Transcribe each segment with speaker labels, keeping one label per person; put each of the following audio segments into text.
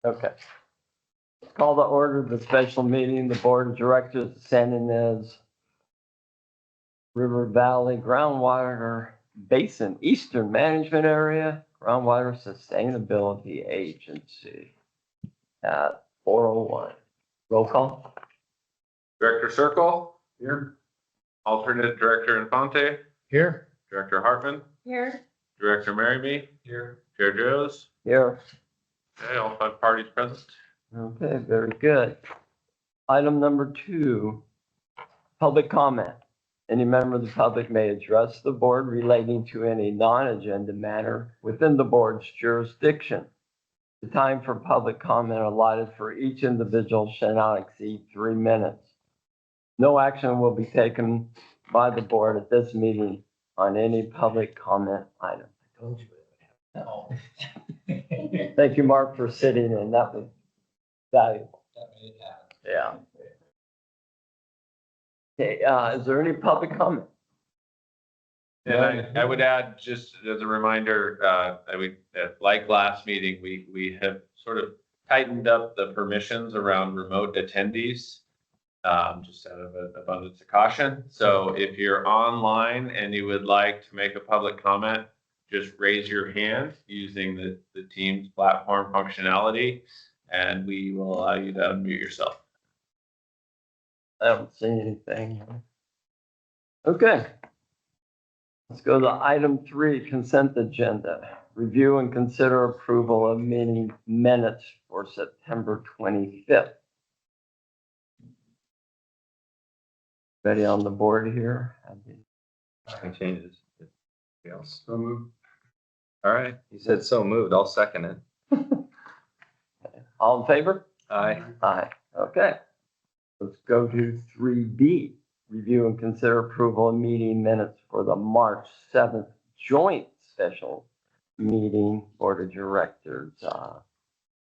Speaker 1: Okay. Call to order the special meeting. The Board of Directors of San Ynez River Valley Groundwater Basin Eastern Management Area Groundwater Sustainability Agency at 4:01. Roll call.
Speaker 2: Director Circle. Here. Alternate Director Infante.
Speaker 3: Here.
Speaker 2: Director Hartman.
Speaker 4: Here.
Speaker 2: Director Marybee.
Speaker 3: Here.
Speaker 2: Chair Joes.
Speaker 1: Here.
Speaker 2: Okay, all 5 parties present.
Speaker 1: Okay, very good. Item number 2, public comment. Any member of the public may address the board relating to any non-agenda matter within the board's jurisdiction. The time for public comment allotted for each individual shall not exceed 3 minutes. No action will be taken by the board at this meeting on any public comment item.
Speaker 3: I told you. No.
Speaker 1: Thank you, Mark, for sitting in. That was valuable. Yeah. Okay, is there any public comment?
Speaker 2: And I would add, just as a reminder, like last meeting, we have sort of tightened up the permissions around remote attendees, just out of an abundance of caution. So if you're online and you would like to make a public comment, just raise your hand using the Teams platform functionality, and we will allow you to unmute yourself.
Speaker 1: I haven't seen anything. Okay. Let's go to item 3, consent agenda. Review and consider approval of meeting minutes for September 25th. Ready on the board here?
Speaker 3: Changes. Anybody else? So moved. All right. He said so moved. I'll second it.
Speaker 1: All in favor?
Speaker 3: Aye.
Speaker 1: Aye. Okay. Let's go to 3B. Review and consider approval of meeting minutes for the March 7th joint special meeting Board of Directors.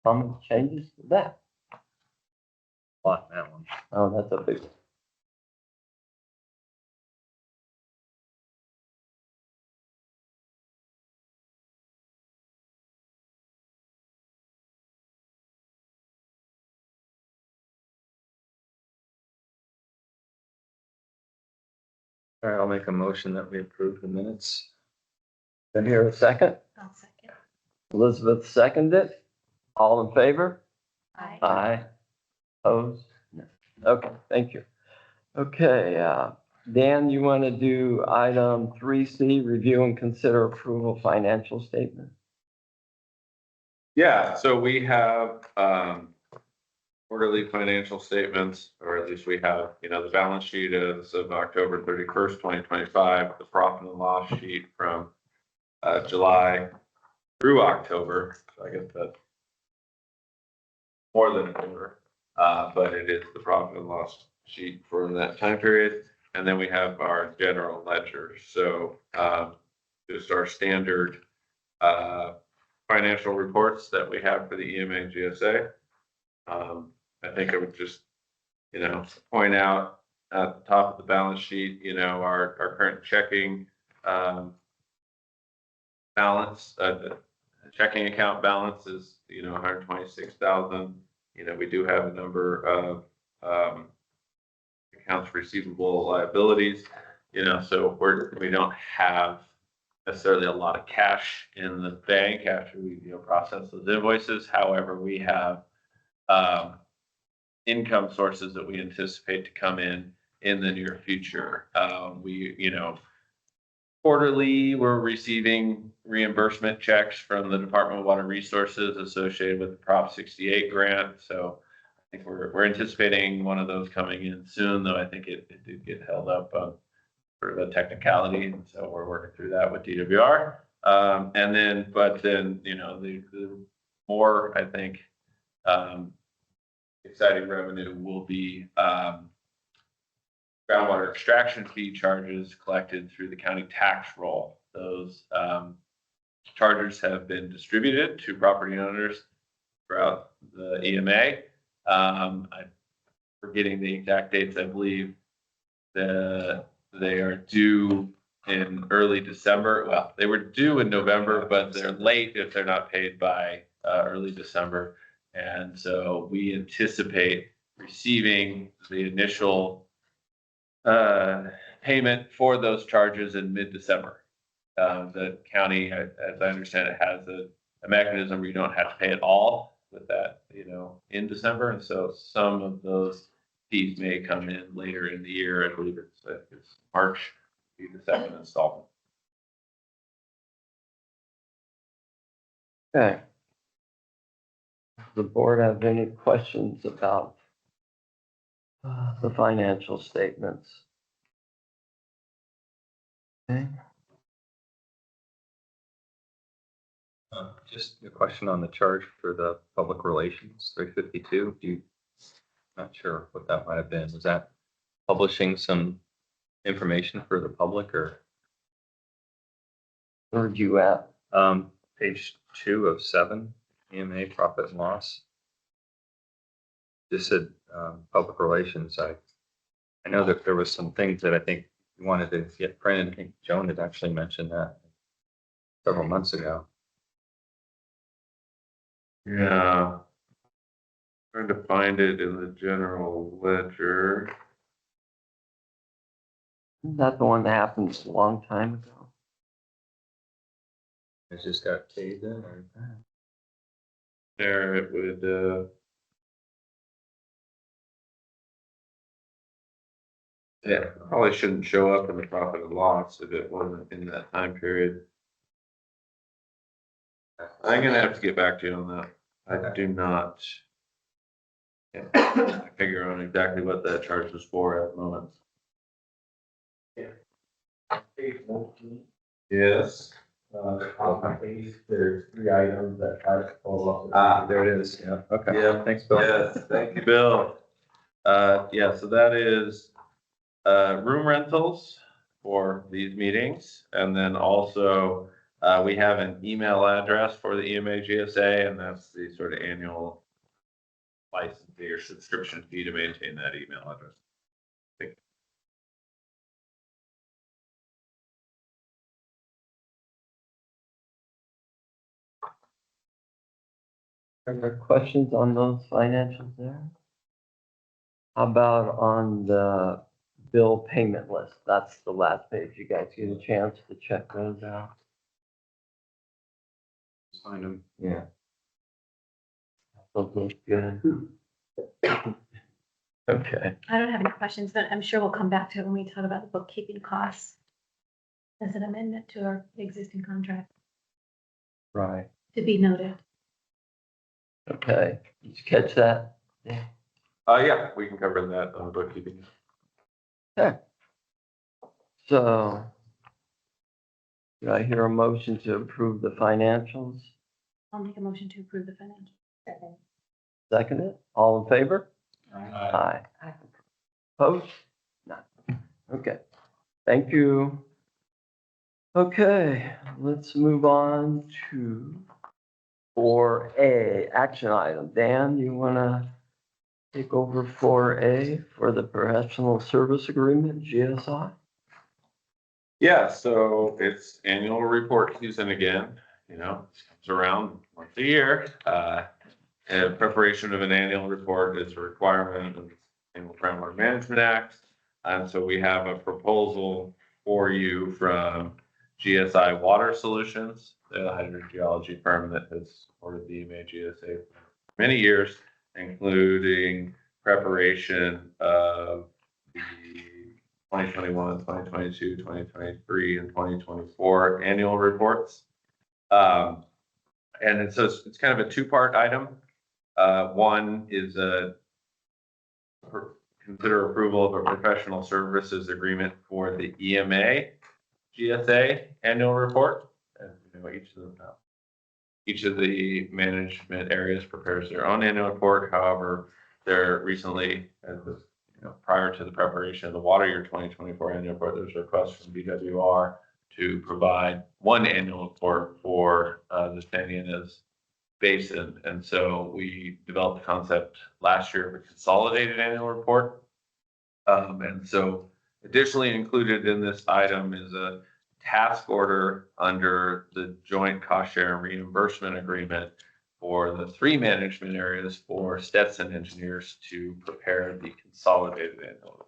Speaker 1: Some changes to that.
Speaker 3: Lot that one.
Speaker 1: Oh, that's a big one.
Speaker 3: All right, I'll make a motion that we approve the minutes.
Speaker 1: Been here a second?
Speaker 4: I'll second.
Speaker 1: Elizabeth seconded. All in favor?
Speaker 4: Aye.
Speaker 1: Aye. Opposed? No. Okay, thank you. Okay, Dan, you want to do item 3C, review and consider approval financial statement?
Speaker 2: Yeah, so we have quarterly financial statements, or at least we have, the balance sheet as of October 31st, 2025, the profit and loss sheet from July through October. So I guess that's more than a quarter, but it is the profit and loss sheet for that time period. And then we have our general ledger. So just our standard financial reports that we have for the EMA GSA. I think I would just, point out at the top of the balance sheet, our current checking balance, the checking account balance is, 126,000. We do have a number of accounts receivable liabilities, so we don't have necessarily a lot of cash in the bank after we process those invoices. However, we have income sources that we anticipate to come in the near future. Quarterly, we're receiving reimbursement checks from the Department of Water Resources associated with the Prop 68 grant. So I think we're anticipating one of those coming in soon, though I think it did get held up on sort of a technicality. And so we're working through that with DWR. But then, the more, I think, exciting revenue will be groundwater extraction fee charges collected through the county tax roll. Those charges have been distributed to property owners throughout the EMA. I'm forgetting the exact dates. I believe they are due in early December. Well, they were due in November, but they're late if they're not paid by early December. And so we anticipate receiving the initial payment for those charges in mid-December. The county, as I understand it, has a mechanism where you don't have to pay it all with that, in December. And so some of those fees may come in later in the year. I believe it's March, be the second installment.
Speaker 1: Okay. Does the board have any questions about the financial statements? Okay.
Speaker 3: Just a question on the charge for the public relations, 352. Not sure what that might have been. Was that publishing some information for the public or?
Speaker 1: Where'd you at?
Speaker 3: Page 2 of 7, EMA profit and loss. Just said public relations. I know that there was some things that I think you wanted to get printed. I think Joan had actually mentioned that several months ago.
Speaker 2: Yeah. Trying to find it in the general ledger.
Speaker 1: Isn't that the one that happened a long time ago?
Speaker 3: It's just got paid in or?
Speaker 2: There it would, yeah, probably shouldn't show up in the profit and loss if it wasn't in that time period. I'm gonna have to get back to you on that. I do not. Yeah, figure out exactly what that charge was for at the moment. Yes.
Speaker 4: There's 3 items that try to follow up.
Speaker 3: There it is. Yeah. Okay.
Speaker 2: Yeah.
Speaker 3: Thanks, Bill.
Speaker 2: Yes, thank you, Bill. Yeah, so that is room rentals for these meetings. And then also we have an email address for the EMA GSA, and that's the sort of annual license fee or subscription fee to maintain that email address. Thank you.
Speaker 1: Are there questions on those financials there? How about on the bill payment list? That's the last page. You guys get a chance to check those out?
Speaker 3: Find them.
Speaker 1: Yeah. Those look good. Okay.
Speaker 5: I don't have any questions, but I'm sure we'll come back to it when we talk about the bookkeeping costs as an amendment to our existing contract,
Speaker 1: Right.
Speaker 5: to be noted.
Speaker 1: Okay. Did you catch that? Yeah.
Speaker 2: Yeah, we can cover that on bookkeeping.
Speaker 1: Okay. So, do I hear a motion to approve the financials?
Speaker 5: I'll make a motion to approve the financial.
Speaker 1: Second it? All in favor? Aye. Opposed? None. Okay. Thank you. Okay, let's move on to 4A, action item. Dan, you want to take over 4A for the professional service agreement, GSI?
Speaker 2: Yeah, so it's annual report season again, it comes around once a year. And preparation of an annual report is a requirement of the Annual Groundwater Management Act. And so we have a proposal for you from GSI Water Solutions, the hydrogeology firm that has supported the EMA GSA for many years, including preparation of the 2021, 2022, 2023, and 2024 annual reports. And it's kind of a 2-part item. One is consider approval of a professional services agreement for the EMA GSA annual report. And each of the management areas prepares their own annual report. However, there recently, prior to the preparation of the Water Year 2024 annual report, there's a request from BWR to provide one annual report for the San Ynez Basin. And so we developed the concept last year of a consolidated annual report. And so additionally included in this item is a task order under the joint cost share and reimbursement agreement for the 3 management areas for Stetson Engineers to prepare the consolidated annual report.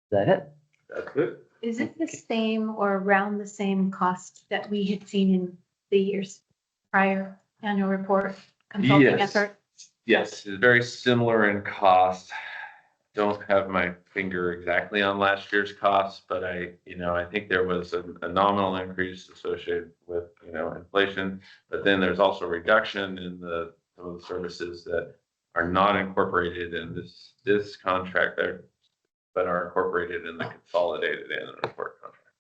Speaker 1: Is that it?
Speaker 2: That's it.
Speaker 5: Is it the same or around the same cost that we had seen in the years prior annual report consulting
Speaker 2: Yes.
Speaker 5: effort?
Speaker 2: Yes, it's very similar in cost. Don't have my finger exactly on last year's costs, but I think there was a nominal increase associated with, inflation. But then there's also a reduction in some of the services that are not incorporated in this contract there, but are incorporated in the consolidated annual report contract.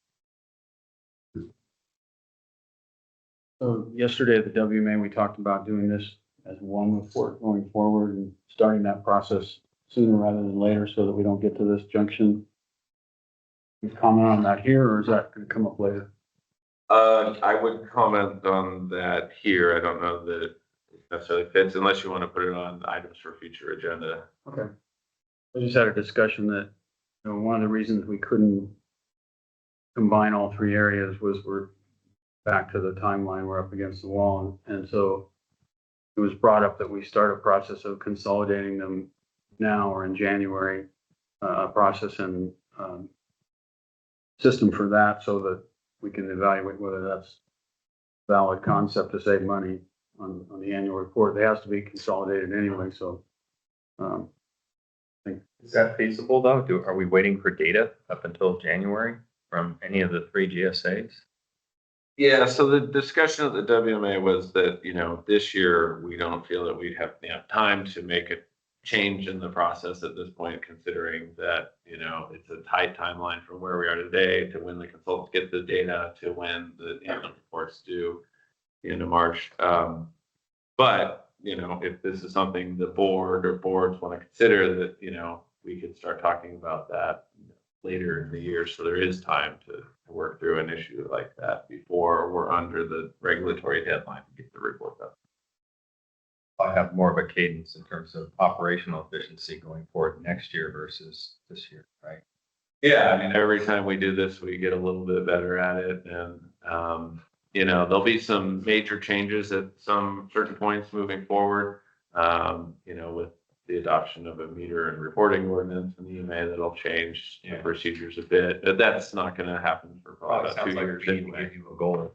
Speaker 6: So yesterday at the WMA, we talked about doing this as one report going forward and starting that process sooner rather than later so that we don't get to this junction. You comment on that here, or is that going to come up later?
Speaker 2: I would comment on that here. I don't know that it necessarily fits unless you want to put it on items for future agenda.
Speaker 6: Okay. I just had a discussion that, one of the reasons we couldn't combine all 3 areas was we're back to the timeline, we're up against the wall. And so it was brought up that we start a process of consolidating them now or in January, a process and system for that so that we can evaluate whether that's a valid concept to save money on the annual report. It has to be consolidated anyway, so I think.
Speaker 3: Is that feasible though? Are we waiting for data up until January from any of the 3 GSAs?
Speaker 2: Yeah, so the discussion at the WMA was that, this year we don't feel that we'd have time to make a change in the process at this point, considering that, it's a tight timeline from where we are today to when the consultants get the data to when the annual reports due into March. But, if this is something the board or boards want to consider, that, we could start talking about that later in the year. So there is time to work through an issue like that before we're under the regulatory deadline to get the report done.
Speaker 3: I have more of a cadence in terms of operational efficiency going forward next year versus this year, right?
Speaker 2: Yeah, I mean, every time we do this, we get a little bit better at it. And, there'll be some major changes at some certain points moving forward, with the adoption of a meter and reporting ordinance and the EMA that'll change the procedures a bit. But that's not going to happen for probably about 2 years anyway.
Speaker 3: Give you a goal.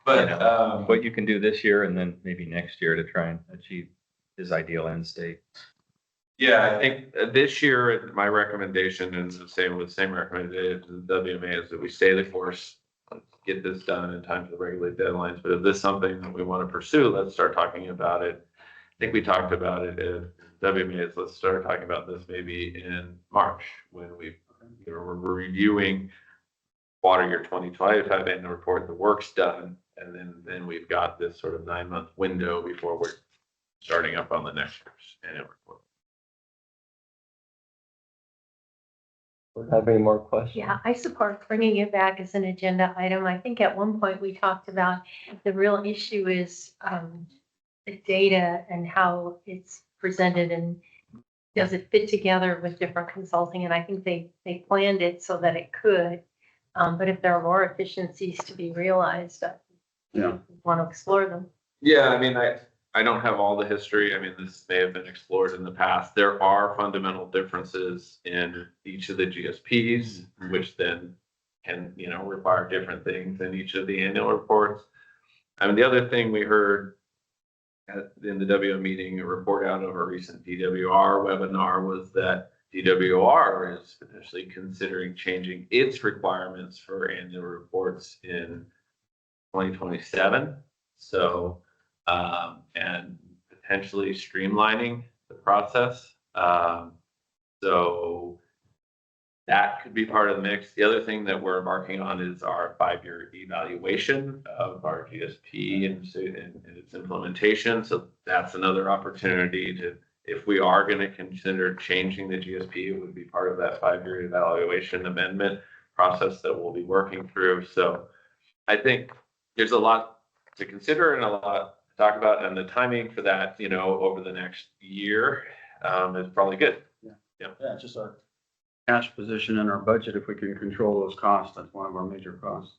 Speaker 2: But
Speaker 3: What you can do this year and then maybe next year to try and achieve his ideal end state.
Speaker 2: yeah, I think this year, my recommendation, and the same recommendation to the WMA, is that we stay the course. Let's get this done in time for the regulated deadlines. But if this is something that we want to pursue, let's start talking about it. I think we talked about it at WMA. Let's start talking about this maybe in March when we're reviewing Water Year 2025 annual report. The work's done, and then we've got this sort of 9-month window before we're starting up on the next year's annual report.
Speaker 1: Have any more questions?
Speaker 5: Yeah, I support bringing it back as an agenda item. I think at one point we talked about the real issue is the data and how it's presented and does it fit together with different consulting? And I think they planned it so that it could. But if there are more efficiencies to be realized, I want to explore them.
Speaker 2: Yeah, I mean, I don't have all the history. I mean, this may have been explored in the past. There are fundamental differences in each of the GSPs, which then can, require different things in each of the annual reports. I mean, the other thing we heard in the WM meeting, a report out of a recent DWR webinar, was that DWR is potentially considering changing its requirements for annual reports in 2027. So, and potentially streamlining the process. So that could be part of the mix. The other thing that we're embarking on is our 5-year evaluation of our GSP and its implementation. So that's another opportunity to, if we are going to consider changing the GSP, it would be part of that 5-year evaluation amendment process that we'll be working through. So I think there's a lot to consider and a lot to talk about, and the timing for that, over the next year is probably good.
Speaker 6: Yeah. Yeah, just our cash position in our budget, if we can control those costs, that's one of our major costs.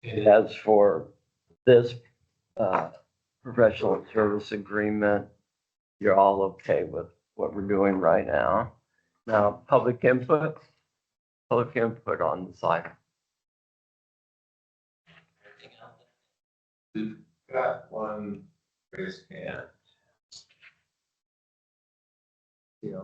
Speaker 1: As for this, professional service agreement, you're all okay with what we're doing right now. Now, public input on this item.
Speaker 2: We've got one raised hand. Yeah.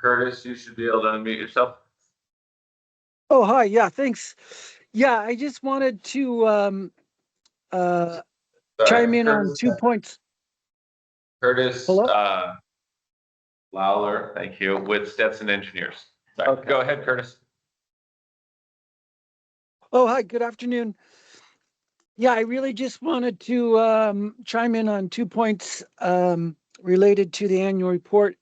Speaker 2: Curtis, you should be able to unmute yourself.
Speaker 7: Oh, hi. Yeah, thanks. Yeah, I just wanted to
Speaker 2: Sorry,
Speaker 7: chime in on
Speaker 2: Curtis-
Speaker 7: 2 points.
Speaker 2: Curtis,
Speaker 7: Hello?
Speaker 2: Lawler, thank you, with Stetson Engineers. Sorry,
Speaker 1: Okay.
Speaker 2: go ahead, Curtis.
Speaker 7: Oh, hi. Good afternoon. Yeah, I really just wanted to chime in on 2 points related to the annual report.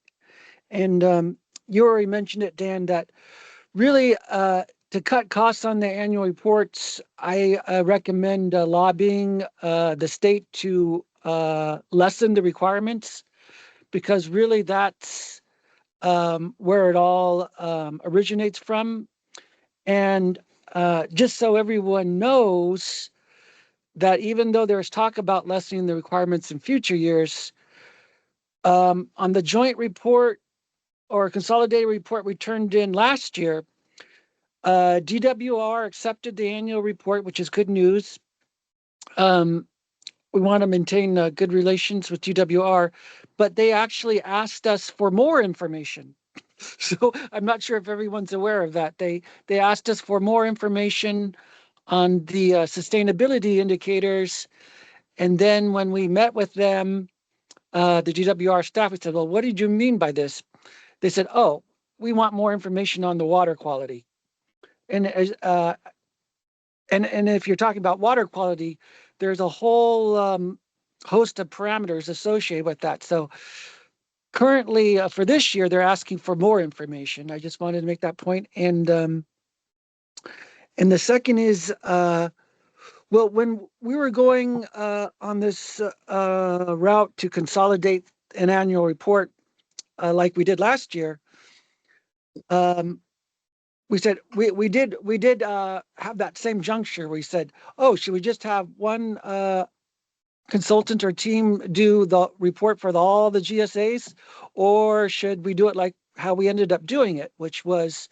Speaker 7: And you already mentioned it, Dan, that really to cut costs on the annual reports, I recommend lobbying the state to lessen the requirements, because really that's where it all originates from. And just so everyone knows that even though there's talk about lessening the requirements in future years, on the joint report or consolidated report we turned in last year, DWR accepted the annual report, which is good news. We want to maintain good relations with DWR, but they actually asked us for more information. So I'm not sure if everyone's aware of that. They asked us for more information on the sustainability indicators. And then when we met with them, the DWR staff, we said, well, what did you mean by this? They said, oh, we want more information on the water quality. And and if you're talking about water quality, there's a whole host of parameters associated with that. So currently, for this year, they're asking for more information. I just wanted to make that point. And the second is, well, when we were going on this route to consolidate an annual report like we did last year, we said we did have that same juncture. We said, oh, should we just have one consultant or team do the report for all the GSAs, or should we do it like how we ended up doing it, which was,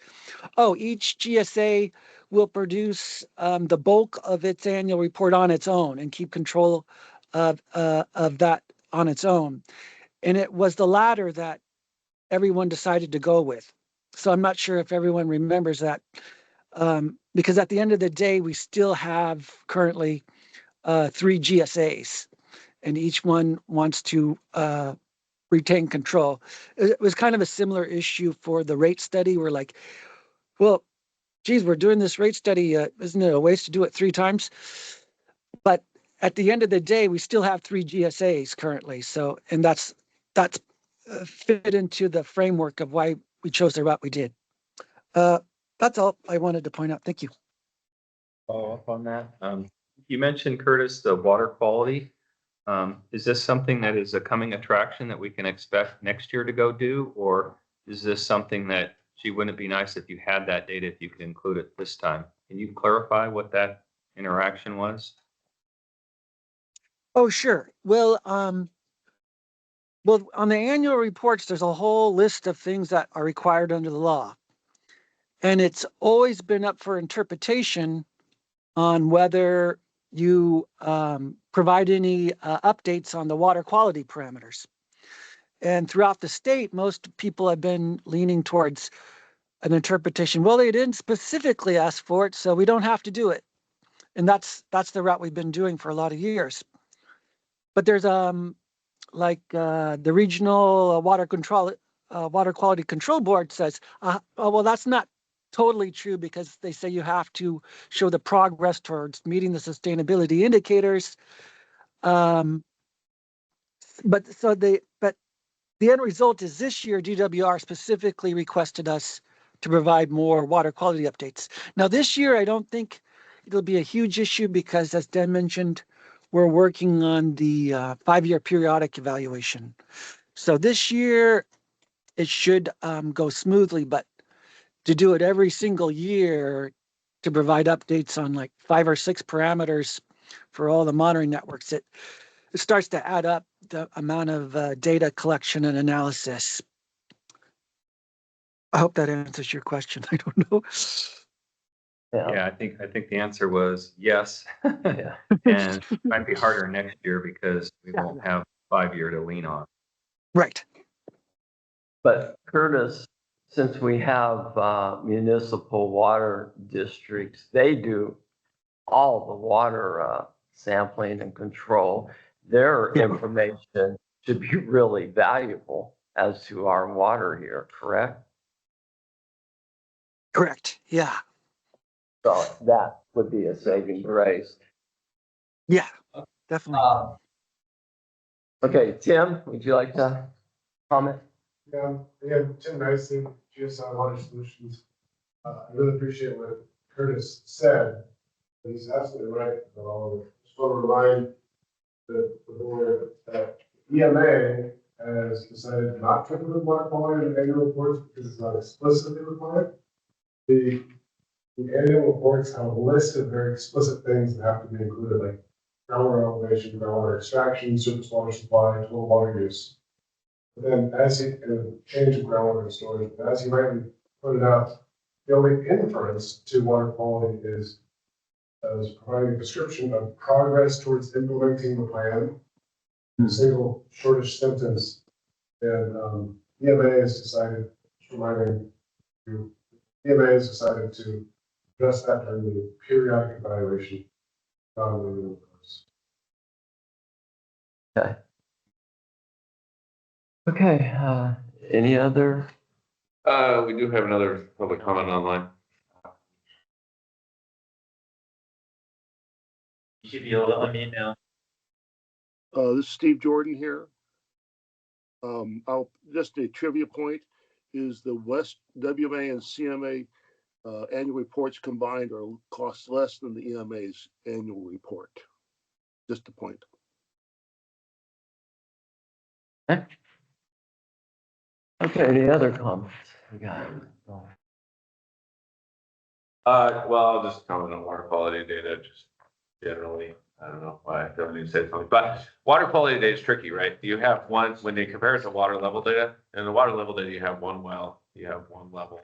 Speaker 7: oh, each GSA will produce the bulk of its annual report on its own and keep control of that on its own. And it was the latter that everyone decided to go with. So I'm not sure if everyone remembers that, because at the end of the day, we still have currently 3 GSAs, and each one wants to retain control. It was kind of a similar issue for the rate study. We're like, well, geez, we're doing this rate study. Isn't it a waste to do it 3 times? But at the end of the day, we still have 3 GSAs currently. So, and that's fit into the framework of why we chose the route we did. That's all I wanted to point out. Thank you.
Speaker 3: Follow up on that. You mentioned, Curtis, the water quality. Is this something that is a coming attraction that we can expect next year to go do? Or is this something that, gee, wouldn't it be nice if you had that data, if you could include it this time? Can you clarify what that interaction was?
Speaker 7: Oh, sure. Well, on the annual reports, there's a whole list of things that are required under the law. And it's always been up for interpretation on whether you provide any updates on the water quality parameters. And throughout the state, most people have been leaning towards an interpretation. Well, they didn't specifically ask for it, so we don't have to do it. And that's the route we've been doing for a lot of years. But there's like the regional water quality control board says, oh, well, that's not totally true, because they say you have to show the progress towards meeting the sustainability indicators. But the end result is this year DWR specifically requested us to provide more water quality updates. Now this year, I don't think it'll be a huge issue because as Dan mentioned, we're working on the 5-year periodic evaluation. So this year it should go smoothly, but to do it every single year to provide updates on like 5 or 6 parameters for all the monitoring networks, it starts to add up the amount of data collection and analysis. I hope that answers your question. I don't know.
Speaker 3: Yeah, I think the answer was yes.
Speaker 1: Yeah.
Speaker 3: And it might be harder next year because we won't have 5-year to lean on.
Speaker 7: Right.
Speaker 1: But Curtis, since we have municipal water districts, they do all the water sampling and control. Their information should be really valuable as to our water here, correct?
Speaker 7: Correct. Yeah.
Speaker 1: So that would be a saving grace.
Speaker 7: Yeah, definitely.
Speaker 1: Okay, Tim, would you like to comment?
Speaker 8: Yeah, again, Tim Nicely, GSA Water Solutions. I really appreciate what Curtis said. He's absolutely right about all of it. Just want to remind the board that EMA has decided not to include water quality in the annual reports because it's not explicitly required. The annual reports have a list of very explicit things that have to be included, like groundwater elevation, groundwater extraction, surface water supply, total water use. But then as you change of groundwater and storage, but as you rightly pointed out, the only inference to water quality is providing a description of progress towards implementing the plan. A single shortish sentence. And EMA has decided, just reminding you, EMA has decided to address that during the periodic evaluation.
Speaker 1: Okay. Okay, any other?
Speaker 2: We do have another public comment online.
Speaker 9: You should be able to unmute now.
Speaker 10: This is Steve Jordan here. Just a trivia point is the West WMA and CMA annual reports combined are cost less than the EMA's annual report. Just a point.
Speaker 1: Okay, any other comments? We got.
Speaker 2: Well, I'll just comment on water quality data, just generally. I don't know why I don't need to say something, but water quality data is tricky, right? You have one, when they compare it to water level data, and the water level data, you have one well, you have one level.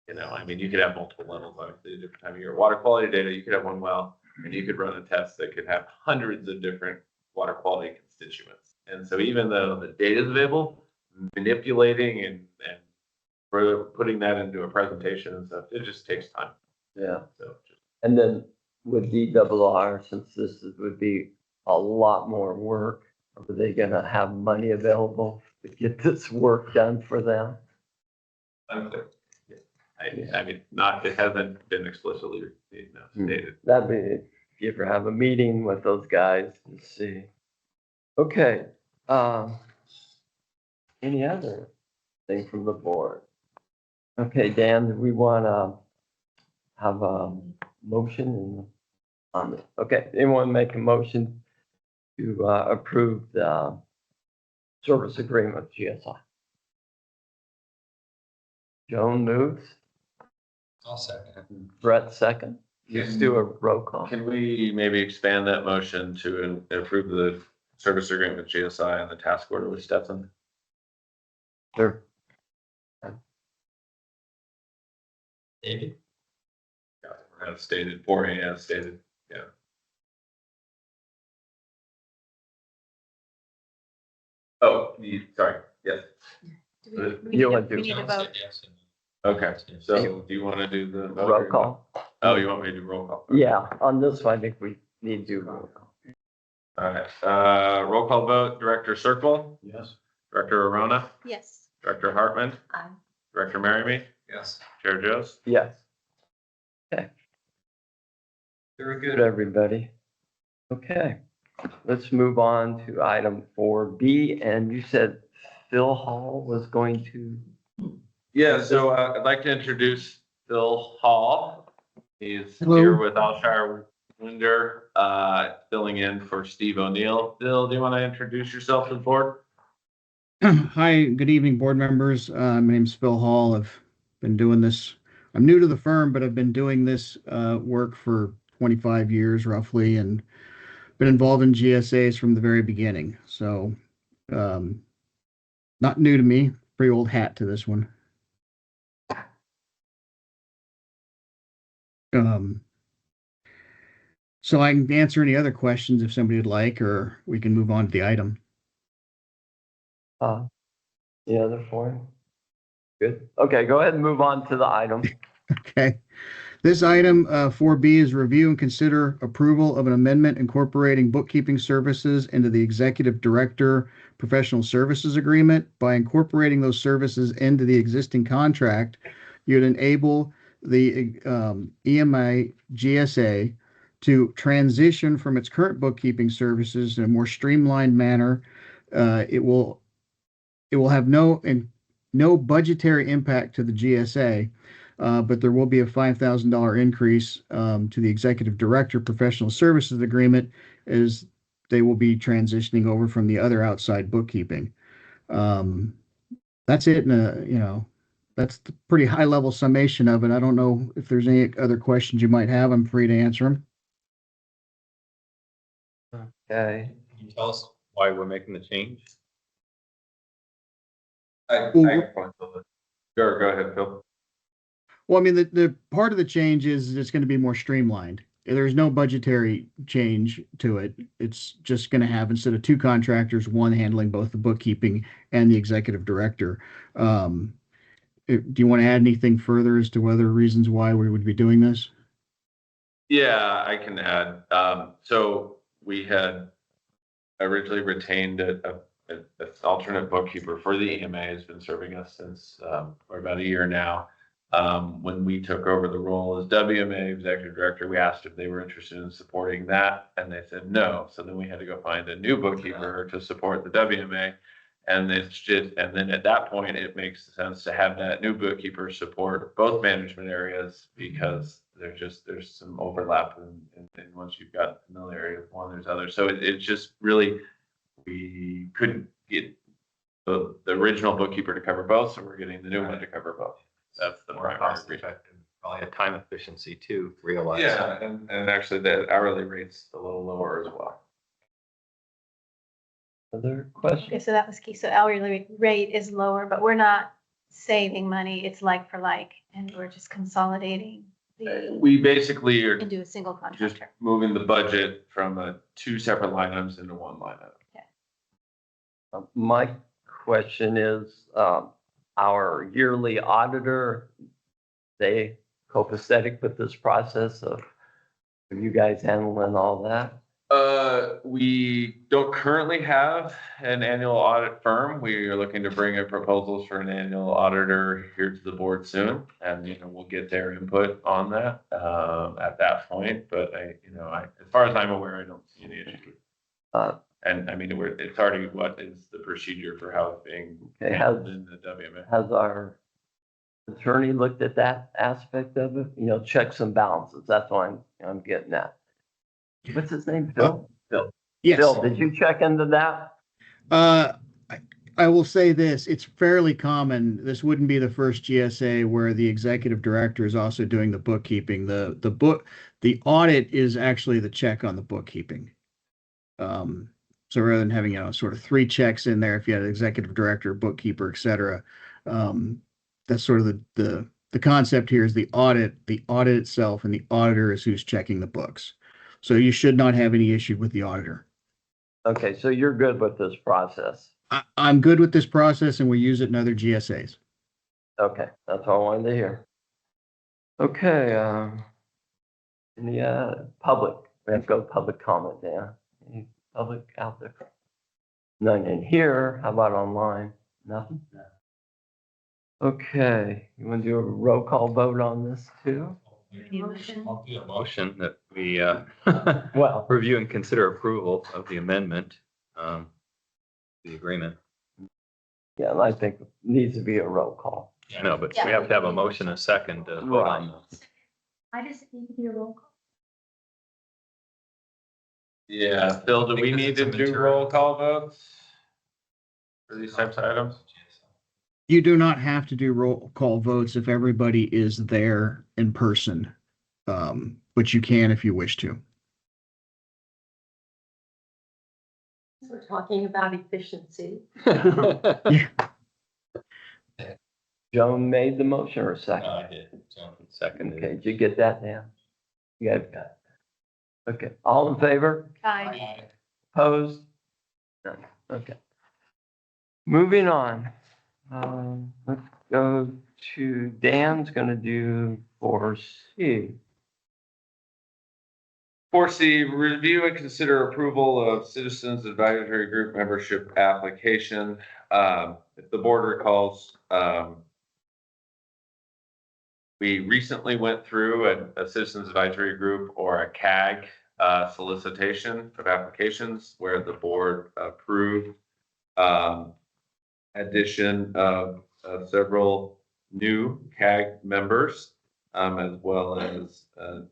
Speaker 2: You know, I mean, you could have multiple levels, obviously, at a different time of year. Water quality data, you could have one well, and you could run a test that could have hundreds of different water quality constituents. And so even though the data is available, manipulating and putting that into a presentation and stuff, it just takes time.
Speaker 1: Yeah.
Speaker 2: So
Speaker 1: And then with DRR, since this would be a lot more work, are they gonna have money available to get this work done for them?
Speaker 2: unclear. I mean, it hasn't been explicitly, stated.
Speaker 1: That'd be, if you ever have a meeting with those guys and see. Okay, any other thing from the board? Okay, Dan, do we wanna have a motion on it? Okay, anyone make a motion to approve the service agreement with GSI? Joan moves,
Speaker 9: I'll second.
Speaker 1: Brett second. Just do a roll call.
Speaker 2: Can we maybe expand that motion to approve the service agreement with GSI and the task order with Stetson?
Speaker 1: Sure.
Speaker 9: David?
Speaker 2: As stated, 4A as stated, yeah. Oh, sorry, yes.
Speaker 1: You want to
Speaker 5: We
Speaker 1: do
Speaker 5: need to vote.
Speaker 9: Yes.
Speaker 2: Okay, so do you want to do the? vote
Speaker 1: roll
Speaker 2: or-
Speaker 1: call?
Speaker 2: Oh, you want me to do roll call?
Speaker 1: Yeah, on this one, I think we need to do roll call.
Speaker 2: All right, roll call vote, Director Circle,
Speaker 6: Yes.
Speaker 2: Director Arona,
Speaker 5: Yes.
Speaker 2: Director Hartman,
Speaker 5: Aye.
Speaker 2: Director Merriamy,
Speaker 9: Yes.
Speaker 2: Chair Joes.
Speaker 1: Yes,
Speaker 9: Very
Speaker 1: good,
Speaker 9: good.
Speaker 1: everybody. Okay, let's move on to item 4B, and you said Phil Hall was going to,
Speaker 2: Yeah, so I'd like to introduce Phil Hall. He's
Speaker 11: Hello.
Speaker 2: here with Alshire Winder, filling in for Steve O'Neill. Bill, do you want to introduce yourself to the board?
Speaker 11: Hi, good evening, board members. My name's Phil Hall. I've been doing this. I'm new to the firm, but I've been doing this work for 25 years roughly and been involved in GSAs from the very beginning. So not new to me, pretty old hat to this one. So I can answer any other questions if somebody would like, or we can move on to the item.
Speaker 1: The other four? Good. Okay, go ahead and move on to the item.
Speaker 11: Okay. This item 4B is review and consider approval of an amendment incorporating bookkeeping services into the executive director professional services agreement. By incorporating those services into the existing contract, you'd enable the EMA GSA to transition from its current bookkeeping services in a more streamlined manner. It will have no budgetary impact to the GSA. But there will be a $5,000 increase to the executive director professional services agreement as they will be transitioning over from the other outside bookkeeping. That's it. That's the pretty high level summation of it. I don't know if there's any other questions you might have. I'm free to answer them.
Speaker 1: Okay.
Speaker 3: Can you tell us why we're making the change?
Speaker 2: Sure, go ahead, Phil.
Speaker 11: Well, I mean, the part of the change is it's going to be more streamlined. There's no budgetary change to it. It's just going to have, instead of two contractors, one handling both the bookkeeping and the executive director. Do you want to add anything further as to whether reasons why we would be doing this?
Speaker 2: Yeah, I can add. So we had originally retained an alternate bookkeeper for the EMA, has been serving us since for about a year now. When we took over the role as WMA executive director, we asked if they were interested in supporting that, and they said no. So then we had to go find a new bookkeeper to support the WMA. And then at that point, it makes sense to have that new bookkeeper support both management areas, because there's some overlap, and once you've got familiarity with one, there's others. So it's just really, we couldn't get the original bookkeeper to cover both, so we're getting the new one to cover both. That's the
Speaker 3: More
Speaker 2: primary
Speaker 3: cost
Speaker 2: reason.
Speaker 3: effective, probably a time efficiency too, realize.
Speaker 2: Yeah, and actually the hourly rate's a little lower as well.
Speaker 1: Other
Speaker 12: Okay,
Speaker 1: questions?
Speaker 12: so that was key. So hourly rate is lower, but we're not saving money. It's like for like, and we're just consolidating
Speaker 2: We basically are
Speaker 12: into a single
Speaker 2: just
Speaker 12: contractor.
Speaker 2: moving the budget from two separate line items into one line item.
Speaker 1: My question is, our yearly auditor, they copacetic with this process of you guys handling all that?
Speaker 2: We don't currently have an annual audit firm. We are looking to bring in proposals for an annual auditor here to the board soon, and we'll get their input on that at that point. But as far as I'm aware, I don't see any issue. And I mean, it's already what is the procedure for how it's being handled in the WMA.
Speaker 1: Has our attorney looked at that aspect of it? Checks and balances. That's what I'm getting at. What's his name? Phil? Phil.
Speaker 11: Yes.
Speaker 1: Phil, did you check into that?
Speaker 11: I will say this, it's fairly common. This wouldn't be the first GSA where the executive director is also doing the bookkeeping. The audit is actually the check on the bookkeeping. So rather than having, sort of three checks in there, if you had an executive director, bookkeeper, et cetera, that's sort of the concept here is the audit itself, and the auditor is who's checking the books. So you should not have any issue with the auditor.
Speaker 1: Okay, so you're good with this process?
Speaker 11: I'm good with this process, and we use it in other GSAs.
Speaker 1: Okay, that's all I wanted to hear. Okay, any public? We have to go public comment there. Any public out there? None in here. How about online? Nothing? Okay, you want to do a roll call vote on this too?
Speaker 3: I'll do a motion that we
Speaker 1: Well,
Speaker 3: review and consider approval of the amendment, the agreement.
Speaker 1: yeah, and I think it needs to be a roll call.
Speaker 3: I know, but we have to have a motion, a second to vote on this.
Speaker 5: Why does it need to be a roll call?
Speaker 2: Yeah, Phil, do we
Speaker 9: Because
Speaker 2: need
Speaker 9: it's a
Speaker 2: to do
Speaker 9: material.
Speaker 2: roll call votes for these types of items?
Speaker 11: You do not have to do roll call votes if everybody is there in person. But you can if you wish to.
Speaker 5: We're talking about efficiency.
Speaker 1: Joan made the motion or second?
Speaker 9: I did. So,
Speaker 3: Second.
Speaker 1: Okay, did you get that down? You guys got it. Okay, all in favor?
Speaker 12: Aye.
Speaker 1: Opposed? None. Okay. Moving on. Let's go to, Dan's gonna do 4C.
Speaker 2: 4C, review and consider approval of Citizens Advisory Group membership application. If the board recalls, we recently went through a Citizens Advisory Group or a CAG solicitation of applications where the board approved addition of several new CAG members. As well as, I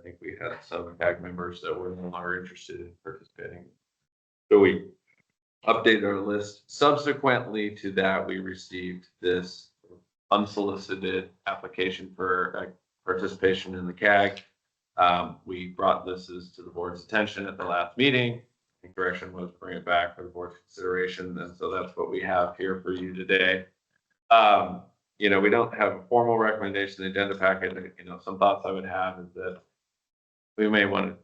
Speaker 2: think we had some CAG members that were no longer interested in participating. So we updated our list. Subsequently to that, we received this unsolicited application for participation in the CAG. We brought this to the board's attention at the last meeting. The direction was to bring it back for the board's consideration. And so that's what we have here for you today. We don't have a formal recommendation in the agenda packet. Some thoughts I would have is that we may want to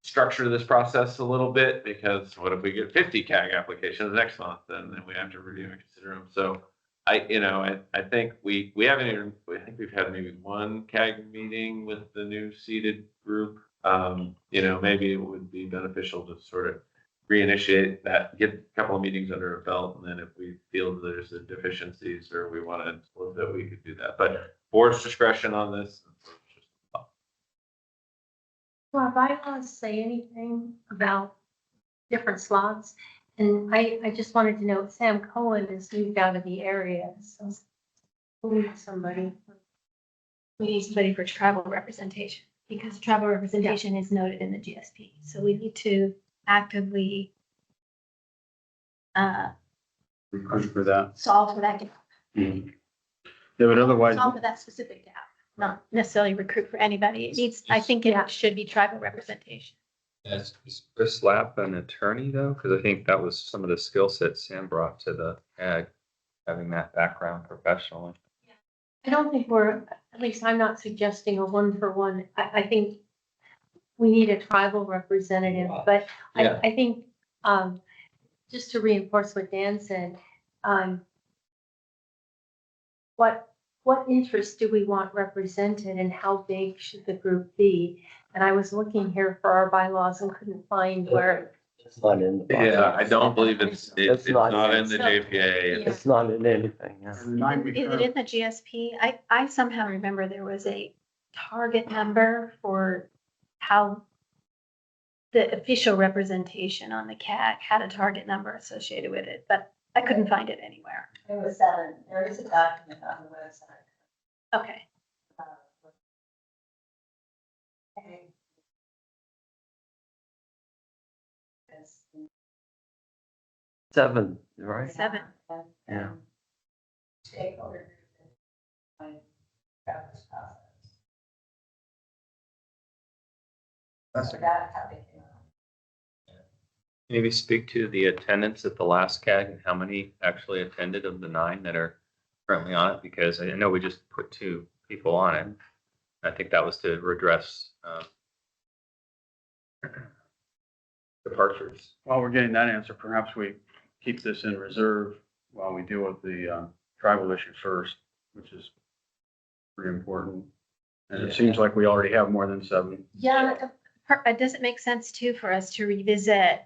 Speaker 2: structure this process a little bit, because what if we get 50 CAG applications next month, and then we have to review and consider them. So I think we haven't even, I think we've had maybe one CAG meeting with the new seated group. Maybe it would be beneficial to sort of reinitiate that, get a couple of meetings under a belt, and then if we feel there's deficiencies or we want to split that, we could do that. But board's discretion on this.
Speaker 5: Do our bylaws say anything about different slots? And I just wanted to know, Sam Cohen has moved out of the area, so we need somebody.
Speaker 12: We need somebody for travel representation, because travel representation is noted in the GSP. So we need to actively
Speaker 6: Recruit for that.
Speaker 12: solve for that gap.
Speaker 6: Yeah, but otherwise,
Speaker 12: Solve for that specific gap, not necessarily recruit for anybody. It needs, I think it should be tribal representation.
Speaker 9: Yes.
Speaker 3: Is Chris Lapp an attorney though? Because I think that was some of the skill sets Sam brought to the CAG, having that background professionally.
Speaker 5: I don't think at least I'm not suggesting a 1-for-1. I think we need a tribal representative, but
Speaker 1: Yeah.
Speaker 5: I think, just to reinforce what Dan said, what interests do we want represented and how big should the group be? And I was looking here for our bylaws and couldn't find where.
Speaker 1: It's not in the.
Speaker 2: Yeah, I don't believe it's
Speaker 1: not
Speaker 2: not in the
Speaker 5: So-
Speaker 2: JPA.
Speaker 1: It's not in anything, yeah.
Speaker 12: Is it in the GSP? I somehow remember there was a target number for how the official representation on the CAG had a target number associated with it, but I couldn't find it anywhere.
Speaker 13: There was 7. There is a document on the website.
Speaker 12: Okay.
Speaker 13: Yes.
Speaker 1: 7, right?
Speaker 12: 7.
Speaker 1: Yeah.
Speaker 13: Stakeholder group and Travis process.
Speaker 6: That's
Speaker 13: So that's how they came out.
Speaker 3: Maybe speak to the attendance at the last CAG and how many actually attended of the 9 that are currently on it, because I know we just put 2 people on it. I think that was to redress departures.
Speaker 6: while we're getting that answer, perhaps we keep this in reserve while we deal with the tribal issue first, which is pretty important. And it seems like we already have more than 7.
Speaker 12: Yeah, does it make sense too for us to revisit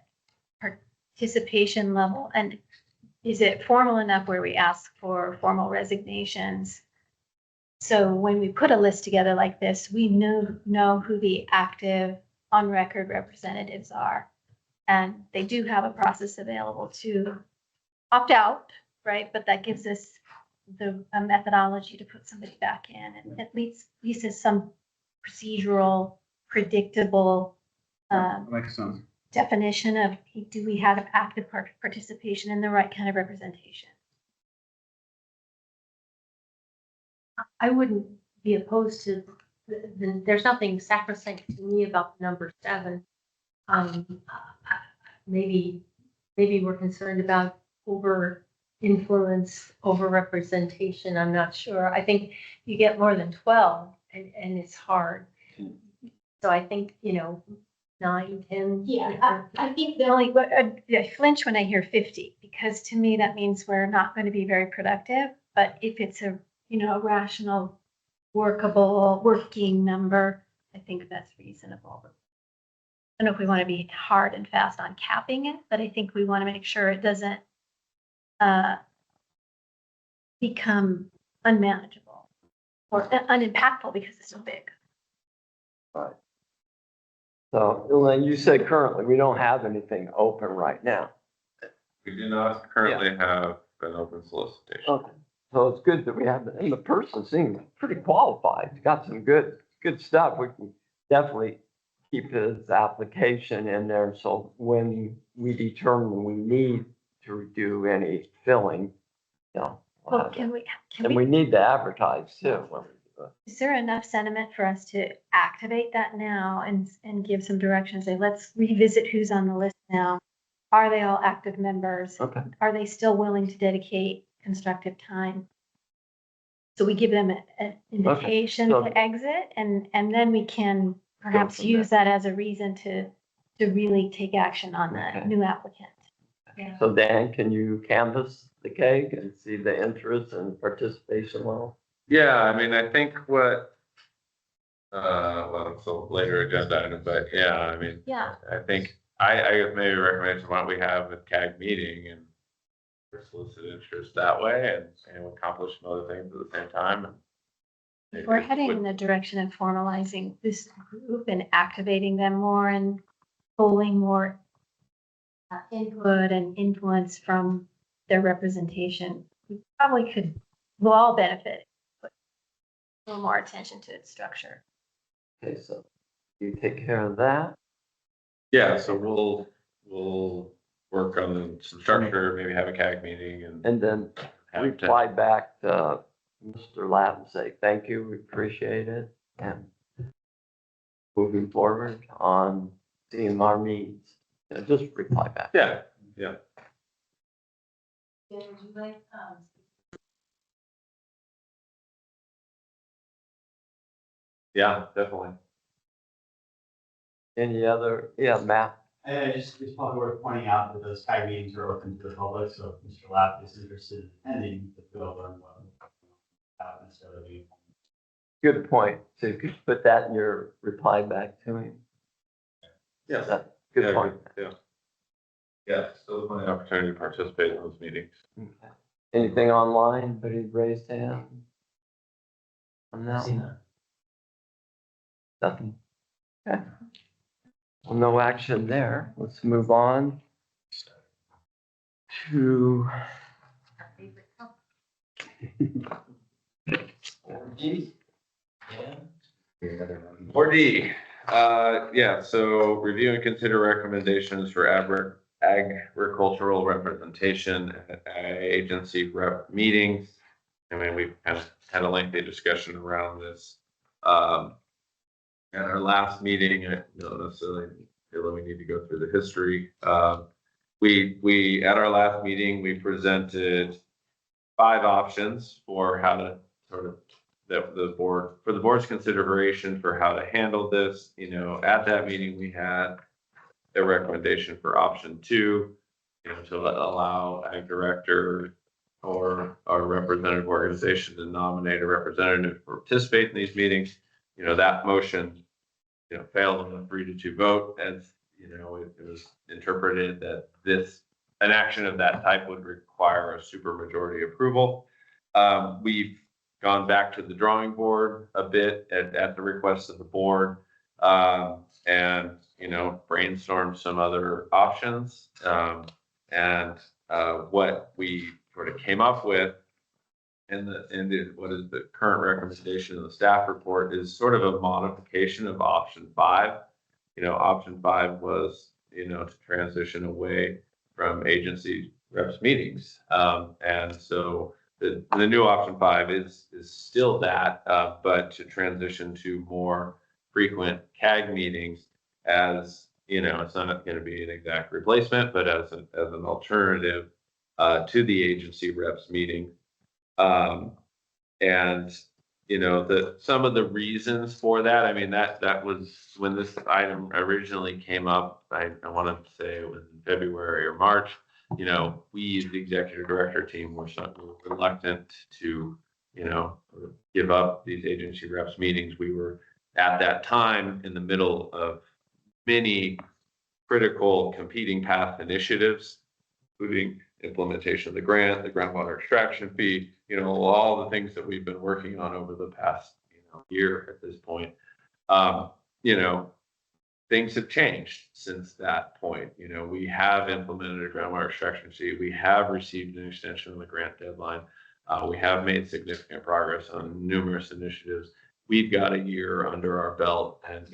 Speaker 12: participation level? And is it formal enough where we ask for formal resignations? So when we put a list together like this, we know who the active on record representatives are. And they do have a process available to opt out, right? But that gives us a methodology to put somebody back in, and at least is some procedural, predictable,
Speaker 11: Makes sense.
Speaker 12: definition of, do we have active participation in the right kind of representation?
Speaker 5: I wouldn't be opposed to, there's nothing sacrosanct to me about number 7. Maybe we're concerned about over influence, over representation. I'm not sure. I think you get more than 12 and it's hard. So I think, 9, 10.
Speaker 12: Yeah, I think the only, I flinch when I hear 50, because to me, that means we're not going to be very productive. But if it's a, a rational, workable, working number, I think that's reasonable. I don't know if we want to be hard and fast on capping it, but I think we want to make sure it doesn't become unmanageable or unimpactful because it's so big.
Speaker 1: Right. So, Elaine, you said currently we don't have anything open right now.
Speaker 2: We do not currently have an open solicitation.
Speaker 1: Okay. So it's good that we have, and the person seems pretty qualified. He's got some good stuff. We can definitely keep his application in there. So when we determine we need to do any filling, we'll
Speaker 12: Well,
Speaker 1: have
Speaker 12: can
Speaker 1: that.
Speaker 12: we,
Speaker 1: And we need to advertise too. When we do it.
Speaker 12: is there enough sentiment for us to activate that now and give some direction? Say, let's revisit who's on the list now. Are they all active members?
Speaker 1: Okay.
Speaker 12: Are they still willing to dedicate constructive time? So we give them an invitation
Speaker 1: So-
Speaker 12: to exit, and then we can perhaps
Speaker 1: from
Speaker 12: use that as a reason to really take action on the
Speaker 1: Okay.
Speaker 12: new applicant. Yeah.
Speaker 1: So Dan, can you canvass the cake and see the interest and participation level?
Speaker 2: Yeah, I mean, I think what, well, it's a later agenda item, but yeah, I mean,
Speaker 12: Yeah.
Speaker 2: I think I guess maybe recommend why don't we have a CAG meeting and solicit interest that way and accomplish some other things at the same time.
Speaker 12: If we're heading in the direction of formalizing this group and activating them more and pulling more input and influence from their representation, we probably we'll all benefit. Put a little more attention to its structure.
Speaker 1: Okay, so you take care of that.
Speaker 2: Yeah, so we'll work on some structure, maybe have a CAG meeting
Speaker 1: And then
Speaker 2: have
Speaker 1: reply back to Mr. Lapp and say, thank you, we appreciate it. And moving forward on seeing our needs, just reply back.
Speaker 2: Yeah.
Speaker 5: Would you like,
Speaker 2: Yeah, definitely.
Speaker 1: Any other, Matt?
Speaker 4: It's probably worth pointing out that those CAG meetings are open to the public, so if Mr. Lapp is interested in attending, they'll learn what necessarily.
Speaker 1: Good point. So you could put that in your reply back to him.
Speaker 2: Yeah.
Speaker 1: That's a good point.
Speaker 2: Yeah, still plenty of opportunity to participate in those meetings.
Speaker 1: Okay. Anything online? Anybody raised hand? On that one? Nothing. Okay. Well, no action there. Let's move on to
Speaker 5: our favorite topic?
Speaker 2: 4D, yeah, so review and consider recommendations for agricultural representation at agency rep meetings. I mean, we've kind of had a lengthy discussion around this. At our last meeting, I don't necessarily feel that we need to go through the history. We at our last meeting, we presented 5 options for how to sort of the board's consideration for how to handle this. At that meeting, we had a recommendation for option 2, to allow ag director or our representative organization to nominate a representative to participate in these meetings. That motion, failed on a 3-2 vote, as it was interpreted that an action of that type would require a supermajority approval. We've gone back to the drawing board a bit at the request of the board, and brainstormed some other options. And what we sort of came up with what is the current recommendation of the staff report is sort of a modification of option 5. Option 5 was, to transition away from agency reps meetings. And so the new option 5 is still that, but to transition to more frequent CAG meetings as, it's not going to be an exact replacement, but as an alternative to the agency reps meeting. And some of the reasons for that, I mean, that was when this item originally came up. I want to say it was in February or March. We, the executive director team, were reluctant to, give up these agency reps meetings. We were at that time in the middle of many critical competing path initiatives, including implementation of the grant, the groundwater extraction fee, all the things that we've been working on over the past year at this point. Things have changed since that point. We have implemented a groundwater extraction fee. We have received an extension of the grant deadline. We have made significant progress on numerous initiatives. We've got a year under our belt, and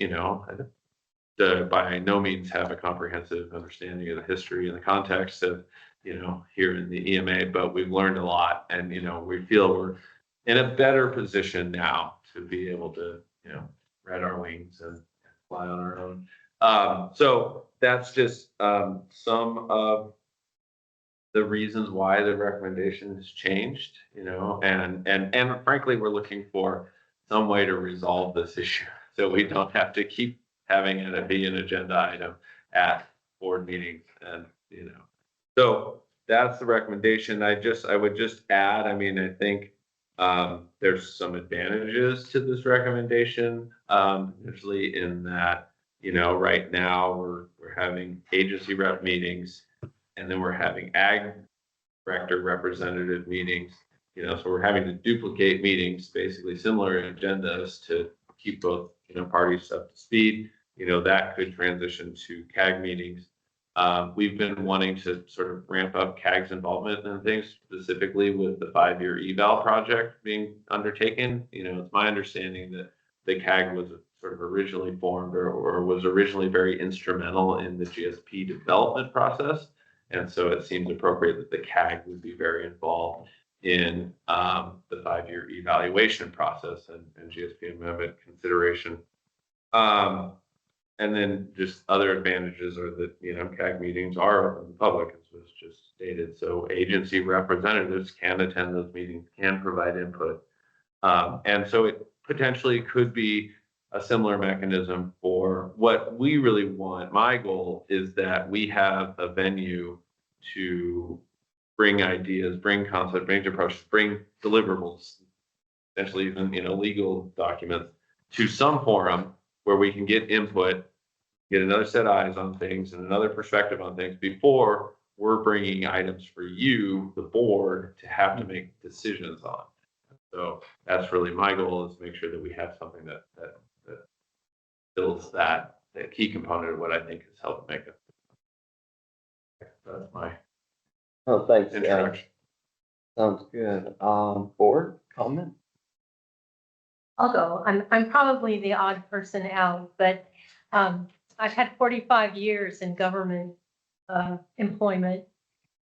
Speaker 2: by no means have a comprehensive understanding of the history and the context of here in the EMA, but we've learned a lot, and we feel we're in a better position now to be able to spread our wings and fly on our own. So that's just some of the reasons why the recommendation has changed, and frankly, we're looking for some way to resolve this issue so we don't have to keep having it be an agenda item at board meetings. And so that's the recommendation. I would just add, I mean, I think there's some advantages to this recommendation, usually in that, right now we're having agency rep meetings, and then we're having ag director representative meetings, so we're having to duplicate meetings, basically similar agendas to keep both, parties up to speed. That could transition to CAG meetings. We've been wanting to sort of ramp up CAG's involvement in things, specifically with the 5-year eval project being undertaken. It's my understanding that the CAG was sort of originally formed or was originally very instrumental in the GSP development process. And so it seems appropriate that the CAG would be very involved in the 5-year evaluation process and GSP amendment consideration. And then just other advantages are that, CAG meetings are open to the public, as was just stated. So agency representatives can attend those meetings, can provide input. And so it potentially could be a similar mechanism for what we really want. My goal is that we have a venue to bring ideas, bring concepts, bring approaches, bring deliverables, essentially even, legal documents to some forum where we can get input, get another set of eyes on things and another perspective on things before we're bringing items for you, the board, to have to make decisions on. So that's really my goal, is to make sure that we have something that builds that key component of what I think has helped make it. That's my
Speaker 1: Thanks,
Speaker 2: introduction.
Speaker 1: Sounds good. Board comment?
Speaker 5: I'll go. I'm probably the odd person out, but I've had 45 years in government employment,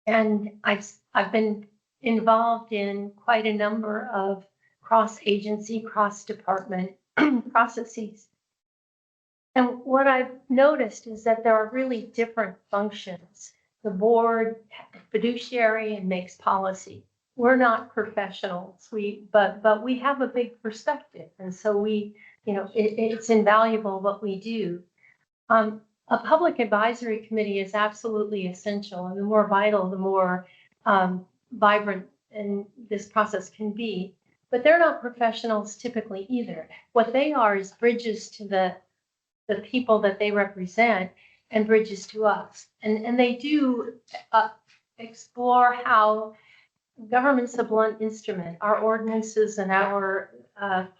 Speaker 5: and I've been involved in quite a number of cross-agency, cross-department processes. And what I've noticed is that there are really different functions. The board, fiduciary, and makes policy. We're not professionals, but we have a big perspective, and so it's invaluable what we do. A public advisory committee is absolutely essential, and the more vital, the more vibrant and this process can be. But they're not professionals typically either. What they are is bridges to the people that they represent and bridges to us. And they do explore how government's a blunt instrument, our ordinances and our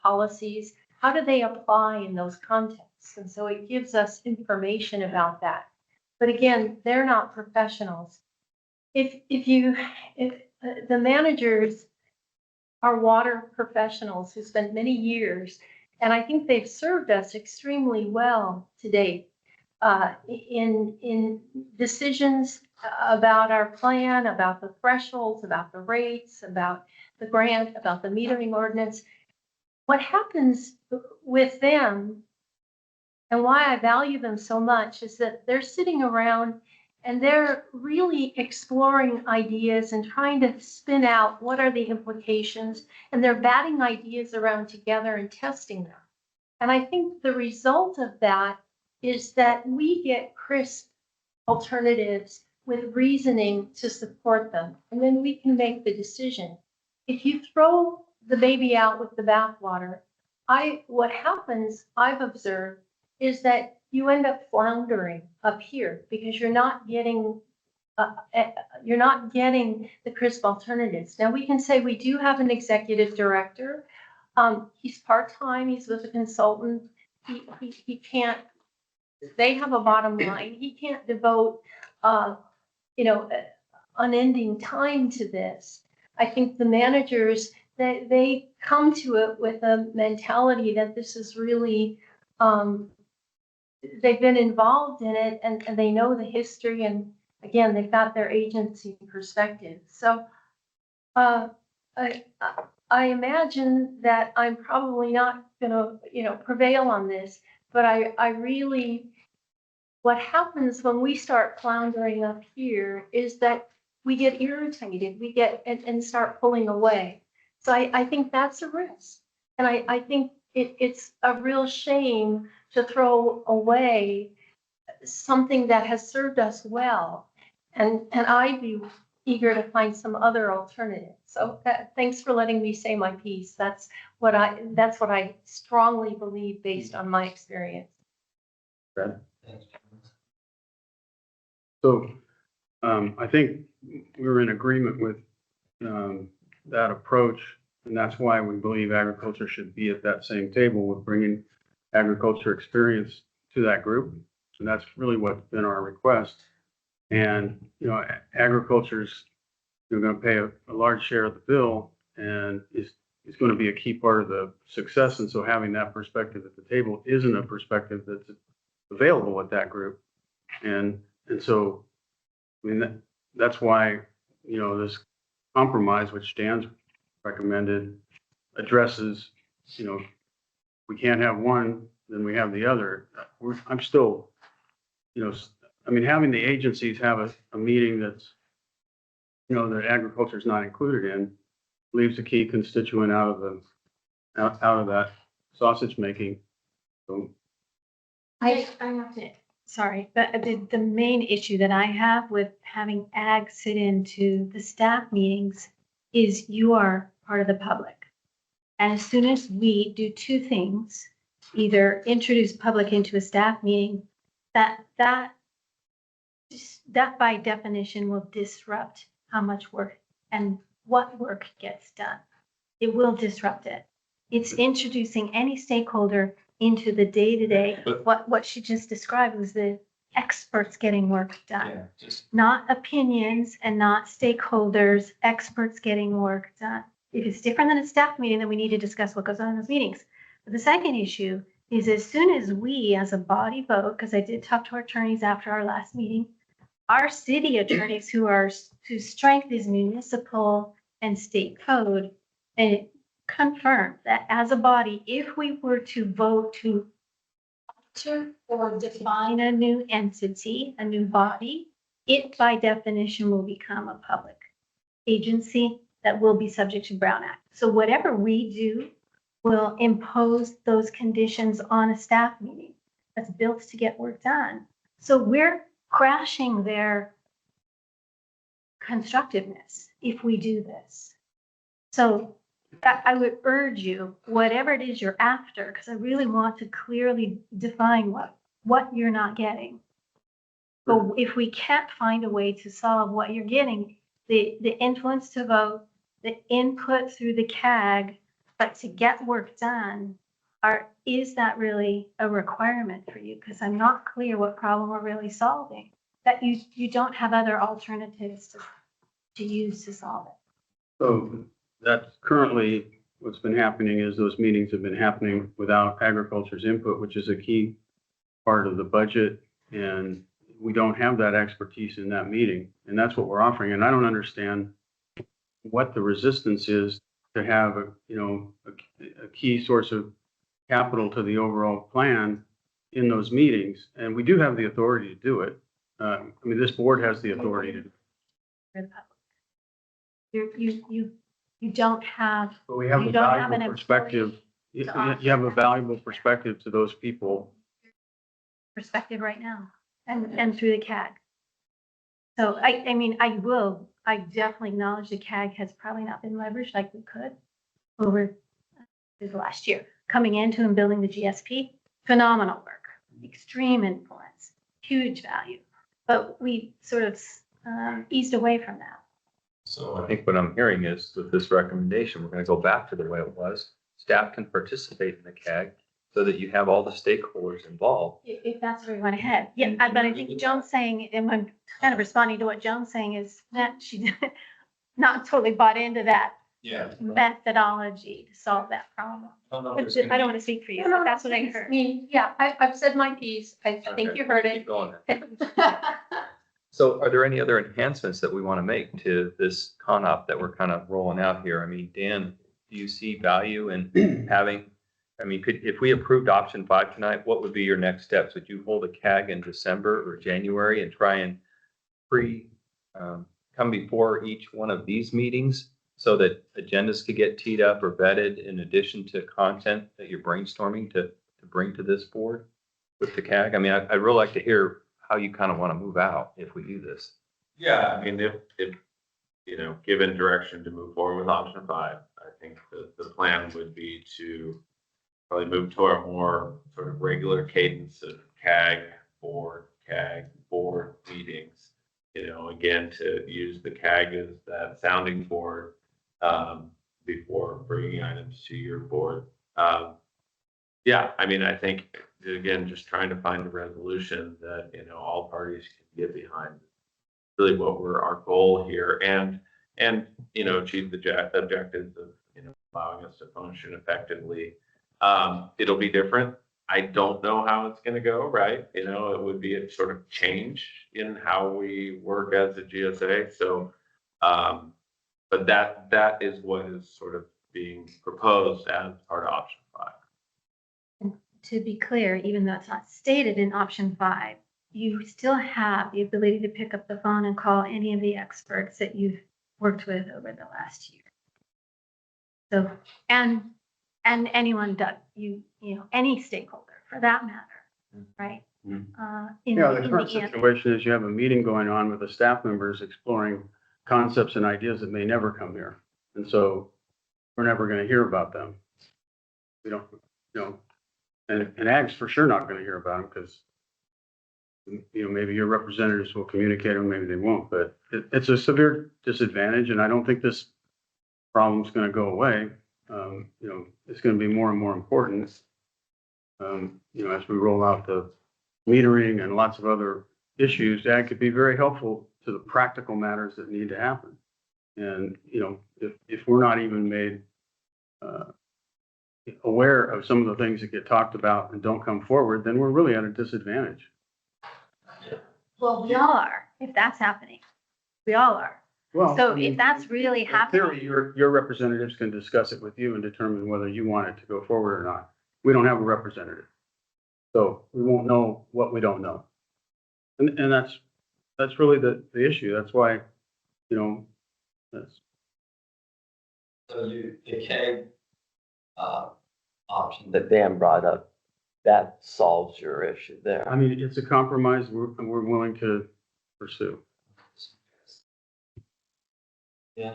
Speaker 5: policies, how do they apply in those contexts? And so it gives us information about that. But again, they're not professionals. If the managers our water professionals who spent many years, and I think they've served us extremely well to date in decisions about our plan, about the thresholds, about the rates, about the grant, about the metering ordinance. What happens with them and why I value them so much is that they're sitting around and they're really exploring ideas and trying to spin out what are the implications, and they're batting ideas around together and testing them. And I think the result of that is that we get crisp alternatives with reasoning to support them, and then we can make the decision. If you throw the baby out with the bathwater, what happens, I've observed, is that you end up floundering up here because you're not getting the crisp alternatives. Now we can say we do have an executive director. He's part-time. He's with a consultant. He can't. They have a bottom line. He can't devote, unending time to this. I think the managers they come to it with a mentality that this is really. They've been involved in it and they know the history, and again, they've got their agency perspective. So I imagine that I'm probably not gonna, prevail on this, but I really, what happens when we start floundering up here is that we get irritated, we get and start pulling away. So I think that's a risk. And I think it's a real shame to throw away something that has served us well. And I'd be eager to find some other alternative. So thanks for letting me say my piece. That's what I strongly believe based on my experience.
Speaker 6: So I think we're in agreement with that approach, and that's why we believe agriculture should be at that same table with bringing agriculture experience to that group. And that's really what's been our request. And, agriculture's going to pay a large share of the bill and is going to be a key part of the success. And so having that perspective at the table isn't a perspective that's available at that group. And so, that's why, this compromise, which Dan's recommended, addresses, we can't have one, then we have the other. I'm still, having the agencies have a meeting that's, that agriculture is not included in, leaves a key constituent out of that sausage making. So
Speaker 12: I have to, sorry, but the main issue that I have with having ag sit into the staff meetings is you are part of the public. And as soon as we do two things, either introduce public into a staff meeting, that by definition will disrupt how much work and what work gets done. It will disrupt it. It's introducing any stakeholder into the day-to-day. What she just described was the experts getting work done, not opinions and not stakeholders, experts getting work done. If it's different than a staff meeting, then we need to discuss what goes on in those meetings. But the second issue is as soon as we as a body vote, because I did talk to our attorneys after our last meeting, our city attorneys whose strength is municipal and state code, and it confirmed that as a body, if we were to vote to alter or define a new entity, a new body, it by definition will become a public agency that will be subject to Brown Act. So whatever we do will impose those conditions on a staff meeting that's built to get work done. So we're crashing their constructiveness if we do this. So I would urge you, whatever it is you're after, because I really want to clearly define what you're not getting. But if we can't find a way to solve what you're getting, the influence to vote, the input through the CAG, but to get work done, is that really a requirement for you? Because I'm not clear what problem we're really solving, that you don't have other alternatives to use to solve it.
Speaker 6: So that's currently what's been happening is those meetings have been happening without agriculture's input, which is a key part of the budget. And we don't have that expertise in that meeting. And that's what we're offering. And I don't understand what the resistance is to have a key source of capital to the overall plan in those meetings. And we do have the authority to do it. I mean, this board has the authority to.
Speaker 12: You don't have,
Speaker 6: But we have
Speaker 12: you
Speaker 6: a
Speaker 12: don't have an
Speaker 6: valuable perspective.
Speaker 12: employee
Speaker 6: You have a valuable perspective to those people.
Speaker 12: perspective right now and through the CAG. So I mean, I definitely acknowledge the CAG has probably not been leveraged like we could over the last year. Coming into and building the GSP, phenomenal work, extreme influence, huge value. But we sort of eased away from that.
Speaker 3: So I think what I'm hearing is with this recommendation, we're going to go back to the way it was. Staff can participate in the CAG so that you have all the stakeholders involved.
Speaker 12: If that's where we want to head. Yeah, but I think Joan's saying, and I'm kind of responding to what Joan's saying is that she not totally bought into that
Speaker 9: Yeah.
Speaker 12: methodology to solve that problem. I don't want to speak for you, but that's what I heard.
Speaker 5: Yeah, I've said my piece. I think
Speaker 3: Okay.
Speaker 5: you heard
Speaker 3: Keep
Speaker 5: it.
Speaker 3: going then. So are there any other enhancements that we want to make to this CONOP that we're kind of rolling out here? I mean, Dan, do you see value in having, I mean, if we approved option 5 tonight, what would be your next steps? Would you hold a CAG in December or January and try and come before each one of these meetings so that agendas could get teed up or vetted in addition to content that you're brainstorming to bring to this board with the CAG? I mean, I'd really like to hear how you kind of want to move out if we do this.
Speaker 2: Yeah, I mean, if given direction to move forward with option 5, I think the plan would be to probably move to a more sort of regular cadence of CAG board meetings. Again, to use the CAG as that sounding board before bringing items to your board. Yeah, I mean, I think, again, just trying to find a resolution that, all parties can get behind. Really what our goal here and achieve the objectives of, allowing us to function effectively. It'll be different. I don't know how it's going to go, right? It would be a sort of change in how we work as a GSA. So, but that is what is sort of being proposed as part of option 5.
Speaker 12: To be clear, even though it's not stated in option 5, you still have the ability to pick up the phone and call any of the experts that you've worked with over the last year. So, and anyone any stakeholder for that matter, right?
Speaker 6: Yeah, the current situation is you have a meeting going on with the staff members exploring concepts and ideas that may never come here. And so we're never going to hear about them. We don't, and AG's for sure not going to hear about them because, maybe your representatives will communicate them, maybe they won't, but it's a severe disadvantage. And I don't think this problem's going to go away. It's going to be more and more important, as we roll out the metering and lots of other issues. AG could be very helpful to the practical matters that need to happen. And, if we're not even made aware of some of the things that get talked about and don't come forward, then we're really at a disadvantage.
Speaker 12: Well, we all are, if that's happening. We all are.
Speaker 6: Well,
Speaker 12: So if that's really
Speaker 6: in
Speaker 12: happening,
Speaker 6: theory, your representatives can discuss it with you and determine whether you want it to go forward or not. We don't have a representative. So we won't know what we don't know. And that's really the issue. That's why, that's.
Speaker 1: So the CAG option that Dan brought up, that solves your issue there.
Speaker 6: I mean, it's a compromise we're willing to pursue.
Speaker 1: Yeah.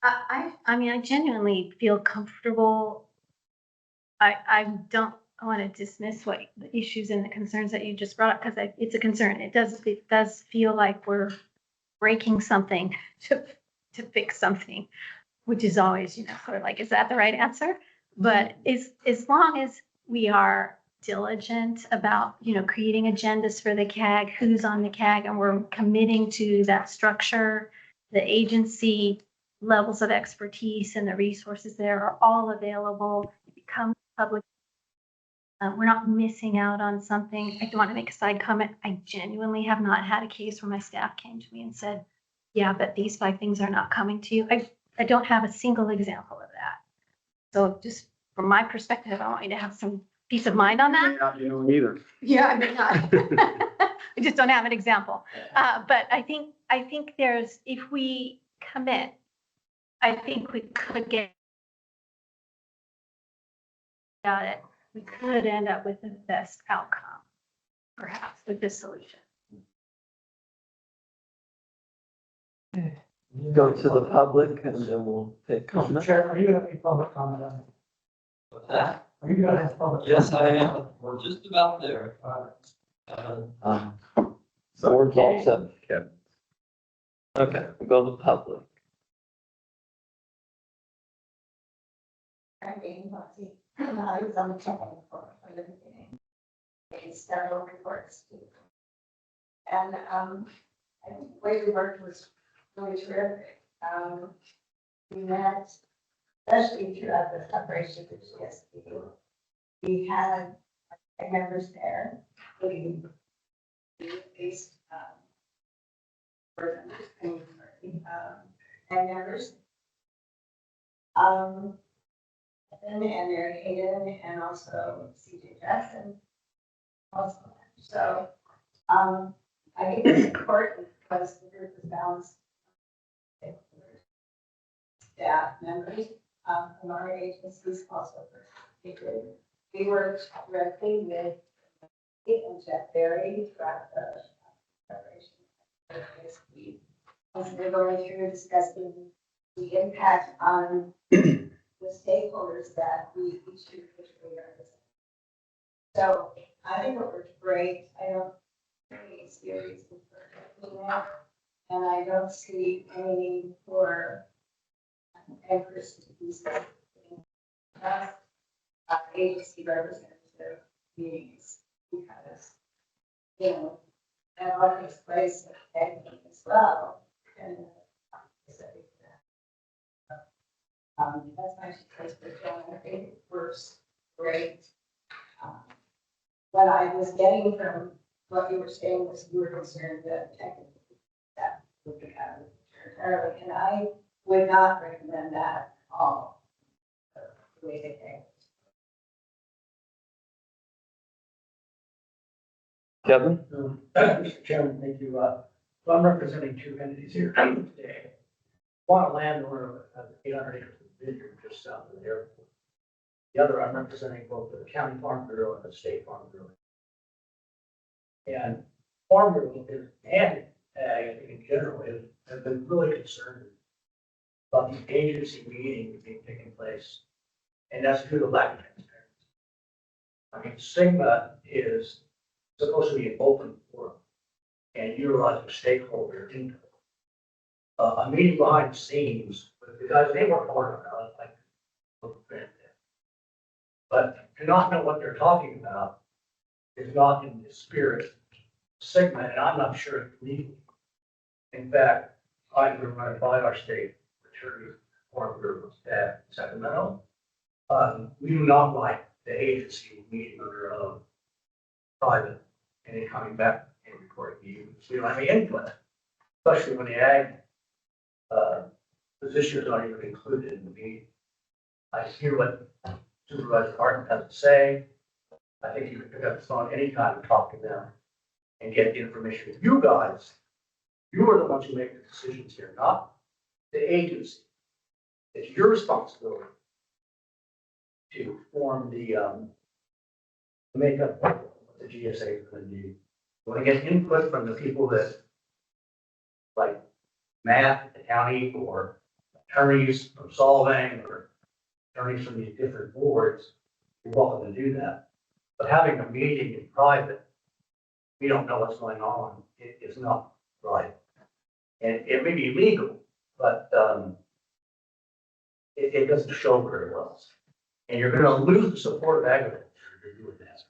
Speaker 12: I mean, I genuinely feel comfortable. I don't want to dismiss the issues and the concerns that you just brought up because it's a concern. It does feel like we're breaking something to fix something, which is always, sort of like, is that the right answer? But as long as we are diligent about, creating agendas for the CAG, who's on the CAG, and we're committing to that structure, the agency levels of expertise and the resources there are all available. It becomes public. We're not missing out on something. I do want to make a side comment. I genuinely have not had a case where my staff came to me and said, yeah, but these 5 things are not coming to you. I don't have a single example of that. So just from my perspective, I want you to have some peace of mind on that.
Speaker 6: Yeah, you know, neither.
Speaker 12: Yeah, I may not. I just don't have an example. But I think there's, if we commit, I think we could get at it. We could end up with the best outcome, perhaps, with this solution.
Speaker 1: Go to the public and then we'll take
Speaker 14: Mr.
Speaker 1: comment.
Speaker 14: Chair, are you gonna have any public comment on it?
Speaker 1: What's that?
Speaker 14: Are you gonna have public?
Speaker 1: Yes, I am. We're just about there. Board's all set.
Speaker 3: Kevin.
Speaker 1: Okay, we'll go to the public.
Speaker 13: I was on the checking for the beginning. It's several reports. And, I think the way we worked was really terrific. We met, especially throughout the separation of GSA. We had members there, including these, board members and members. And Mary Hayden and also CJ Jackson. Also, so, I think it's important because the group is balanced. Staff members, from our agencies also participated. We worked directly with Kate and Jeff Berry throughout the preparation. As we're going through discussing the impact on the stakeholders that we each individually represent. So I think it worked great. I don't see any serious for and I don't see any need for anchors to be set. Agency representative meetings because, you know, and all takes place as well. And that's my choice for John. I think it works great. What I was getting from what you were saying was you were concerned that technically that would be out of the entirely, and I would not recommend that at all. The way they think.
Speaker 1: Kevin?
Speaker 14: Mr. Chairman, thank you. So I'm representing 2 entities here today. One, a landowner of 800 acres of vineyard just south of the airport. The other, I'm representing both the County Farm Bureau and the State Farm Bureau. And Farm Bureau is, and ag, I think in general, have been really concerned about the agency meeting being taking place. And that's due to lack of transparency. I mean, SYCSD is supposed to be an open forum and utilize the stakeholder input. A meeting behind the scenes with the guys, they work hard on it, like, but to not know what they're talking about is not in the spirit of SYCSD, and I'm not sure it's legal. In fact, I'm going to run it by our state attorney, Farm Bureau staff in Sacramento. We do not like the agency meeting on their own, private, and then coming back and reporting to you. So we don't have any input, especially when the ag positions aren't even included in the meeting. I hear what Supervisor Martin has to say. I think you can pick up the phone anytime and talk to them and get the information. You guys, you are the ones who make the decisions here, not the agency. It's your responsibility to form the makeup of what the GSA is going to do. You want to get input from the people that, like Matt, the county, or attorneys from Solvang, or attorneys from these different boards, you're welcome to do that. But having a meeting in private, we don't know what's going on. It is not right. And it may be legal, but it doesn't show very well. And you're going to lose the support of agriculture if you're doing that.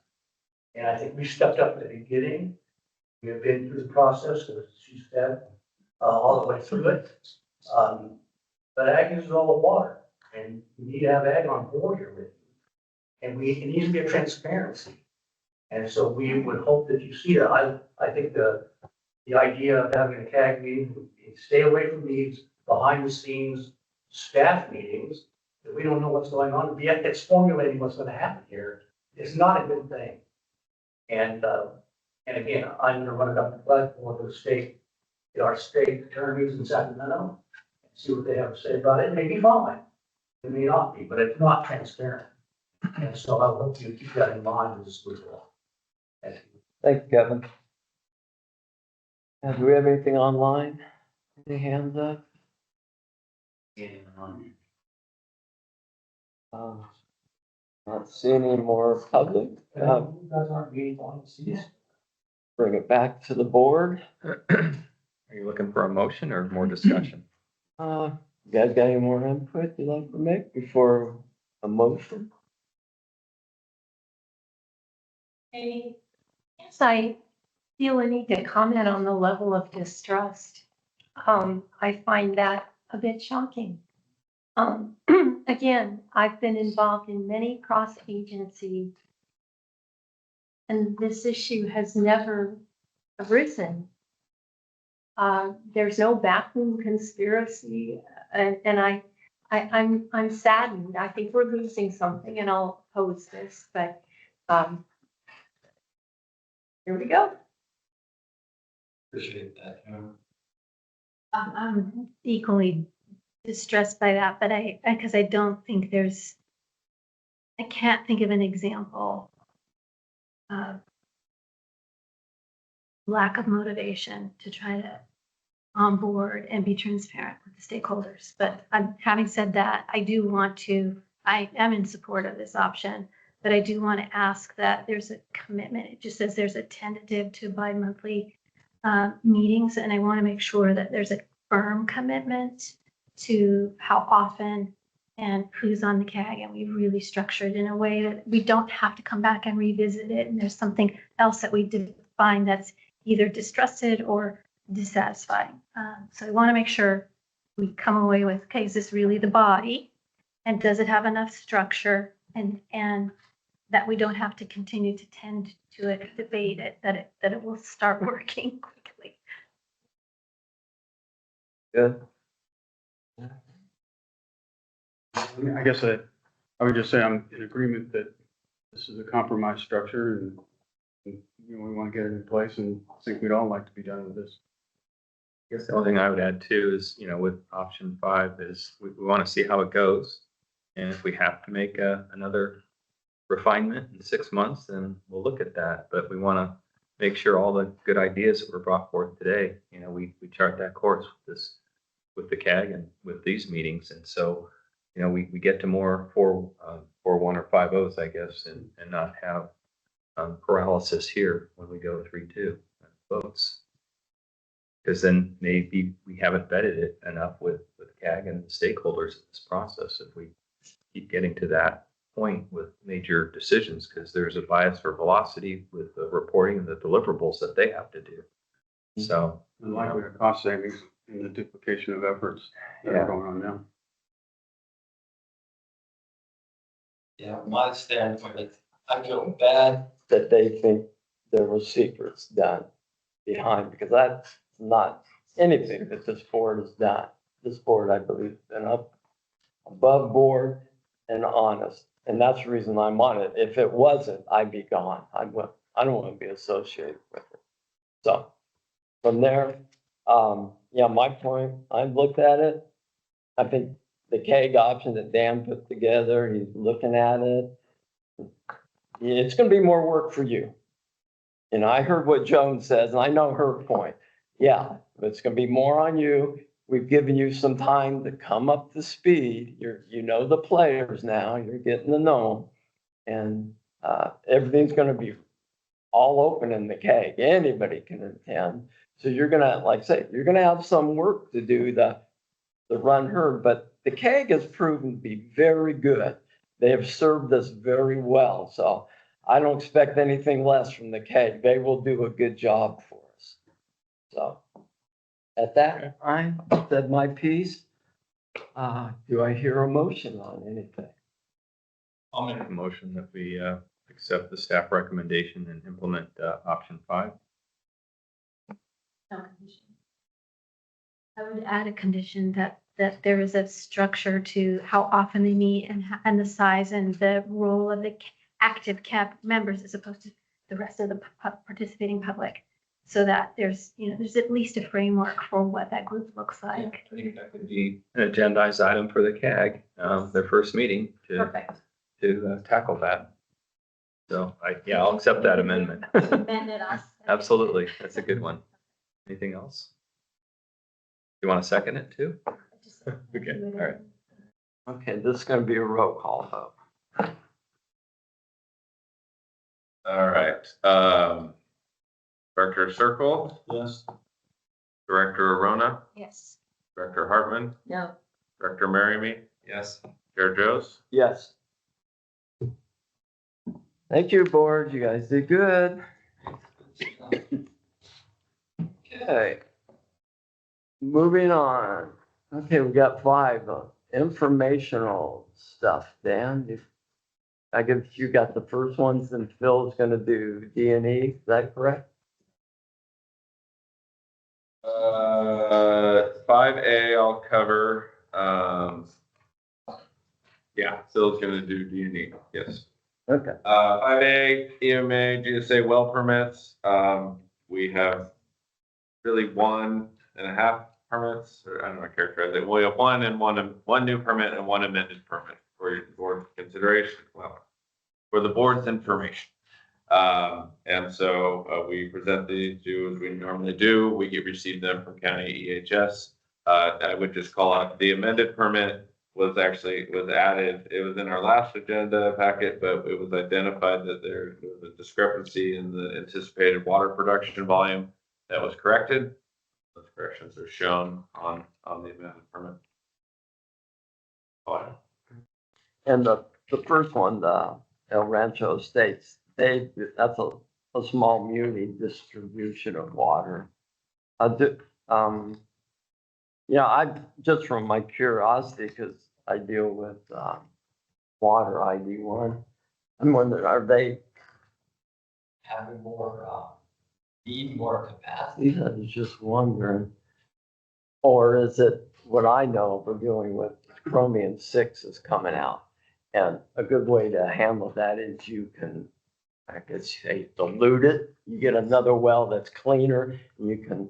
Speaker 14: And I think we stepped up at the beginning. We have been through the process, as she said, all the way through it. But ag uses all the water, and you need to have ag on board here with you. And it needs to be a transparency. And so we would hope that you see that. I think the idea of having a CAG meeting, would be stay away from these behind the scenes staff meetings, that we don't know what's going on, yet it's formulating what's gonna happen here. It's not a good thing. And again, I'm gonna run it up the flagpole to the state, our state attorneys in Sacramento, and see what they have to say about it. It may be fine, it may not be, but it's not transparent. And so I hope you keep that in mind as we go. Thank you.
Speaker 1: Thanks, Kevin. Do we have anything online? Any hands up? Not seeing any more public.
Speaker 14: You guys aren't meeting on the
Speaker 1: Bring it back to the board.
Speaker 3: Are you looking for a motion or more discussion?
Speaker 1: You guys got any more input you'd like to make before a motion?
Speaker 5: Yes, I feel a need to comment on the level of distrust. I find that a bit shocking. Again, I've been involved in many cross-agency, and this issue has never arisen. There's no backroom conspiracy, and I'm saddened. I think we're losing something, and I'll oppose this, but here we go.
Speaker 9: Appreciate that.
Speaker 12: I'm equally distressed by that, but because I don't think I can't think of an example of lack of motivation to try to onboard and be transparent with the stakeholders. But having said that, I am in support of this option, but I do want to ask that there's a commitment. It just says there's a tentative to bi-monthly meetings, and I want to make sure that there's a firm commitment to how often and who's on the CAG, and we really structure it in a way that we don't have to come back and revisit it, and there's something else that we define that's either distrusted or dissatisfying. So I want to make sure we come away with, okay, is this really the body? And does it have enough structure, and that we don't have to continue to tend to it, debate it, that it will start working quickly.
Speaker 1: Good.
Speaker 6: I guess I would just say I'm in agreement that this is a compromise structure and we want to get it in place, and I think we'd all like to be done with this.
Speaker 3: I guess the only thing I would add too is, with option 5 is we want to see how it goes. And if we have to make another refinement in 6 months, then we'll look at that. But we want to make sure all the good ideas that were brought forth today, we chart that course with the CAG and with these meetings. And so, we get to more 4-1 or 5-0s, I guess, and not have paralysis here when we go 3-2 votes. Because then maybe we haven't vetted it enough with CAG and the stakeholders in this process if we keep getting to that point with major decisions, because there's a bias for velocity with the reporting and the deliverables that they have to do. So,
Speaker 6: And likely a cost savings in the duplication of efforts that are going on now.
Speaker 9: Yeah, my standpoint, I feel bad.
Speaker 1: That they think there were secrets done behind, because that's not anything that this board has done. This board, I believe, has been above board and honest. And that's the reason I'm on it. If it wasn't, I'd be gone. I don't want to be associated with it. So from there, my point, I've looked at it. I think the CAG option that Dan put together, he's looking at it. It's going to be more work for you. And I heard what Joan says, and I know her point. Yeah, but it's going to be more on you. We've given you some time to come up to speed. You know the players now. You're getting to know them. And everything's going to be all open in the CAG. Anybody can attend. So you're going to, like I say, you're going to have some work to do the run herd. But the CAG has proven to be very good. They have served us very well. So I don't expect anything less from the CAG. They will do a good job for us. So at that, I said my piece. Do I hear a motion on anything?
Speaker 3: I'll make a motion that we accept the staff recommendation and implement option 5.
Speaker 12: No condition. I would add a condition that there is a structure to how often they meet and the size and the role of the active CAB members as opposed to the rest of the participating public. So that there's at least a framework for what that group looks like.
Speaker 3: I think that could be an agendized item for the CAG, their first meeting
Speaker 12: Perfect.
Speaker 3: to tackle that. So I'll accept that amendment.
Speaker 12: Amended us.
Speaker 3: Absolutely. That's a good one. Anything else? You want to second it too? Okay, all right.
Speaker 1: Okay, this is gonna be a roll call vote.
Speaker 2: All right. Director Circle,
Speaker 9: Yes.
Speaker 2: Director Arona,
Speaker 12: Yes.
Speaker 2: Director Hartman,
Speaker 5: No.
Speaker 2: Director Marimy,
Speaker 3: Yes.
Speaker 2: Chair Joes.
Speaker 1: Yes. Thank you, board. You guys did good. Okay. Moving on. Okay, we got 5 informational stuff. Dan, I guess you got the first ones and Phil's gonna do D&E. Is that correct?
Speaker 2: 5A I'll cover. Phil's gonna do D&E, yes.
Speaker 1: Okay.
Speaker 2: 5A, EMA GSA well permits. We have really 1.5 permits, or I don't know how to characterize it. We have one new permit and 1 amended permit for your board consideration, well, for the board's information. And so we present these to you as we normally do. We receive them from county EHS. I would just call out the amended permit was added. It was in our last agenda packet, but it was identified that there was a discrepancy in the anticipated water production volume that was corrected. Those corrections are shown on the amended permit.
Speaker 1: And the first one, the El Rancho Estates, that's a small muni distribution of water. Just from my curiosity, because I deal with water ID1, I'm wondering, are they
Speaker 9: Having more, need more capacity.
Speaker 1: I was just wondering. Or is it what I know we're dealing with chromium 6 is coming out. And a good way to handle that is you can, I guess, say dilute it. You get another well that's cleaner and you can,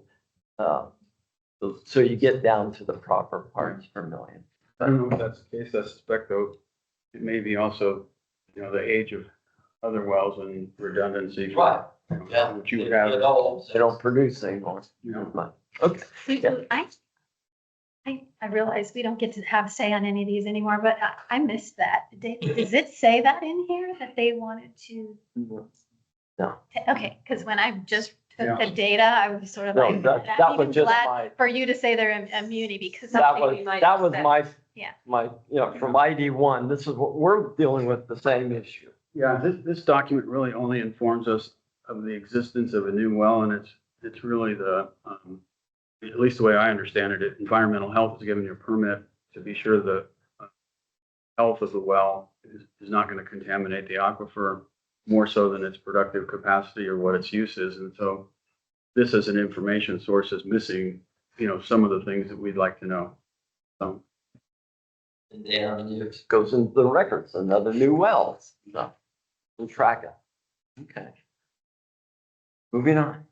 Speaker 1: so you get down to the proper parts per million.
Speaker 6: I don't know if that's the case. I suspect though, it may be also, the age of other wells and redundancy.
Speaker 9: Right. Yeah.
Speaker 6: Which you have.
Speaker 1: They don't produce anymore. Okay. Yeah.
Speaker 12: I realize we don't get to have say on any of these anymore, but I missed that. Does it say that in here that they wanted to?
Speaker 1: No.
Speaker 12: Okay, because when I just took
Speaker 6: Yeah.
Speaker 12: the data, I was sort of
Speaker 1: No,
Speaker 12: like,
Speaker 1: that
Speaker 12: I'm
Speaker 1: was
Speaker 12: even
Speaker 1: just
Speaker 12: glad for you to say they're immunity because
Speaker 1: That
Speaker 12: something
Speaker 1: was,
Speaker 12: we might.
Speaker 1: that was my,
Speaker 12: Yeah.
Speaker 1: from ID1, this is what we're dealing with, the same issue.
Speaker 6: Yeah, this document really only informs us of the existence of a new well, and it's really at least the way I understand it, environmental health is giving you a permit to be sure the health of the well is not going to contaminate the aquifer more so than its productive capacity or what its use is. And so this as an information source is missing, some of the things that we'd like to know. So.
Speaker 1: And it goes into the records, another new well. So we'll track it. Okay. Moving on.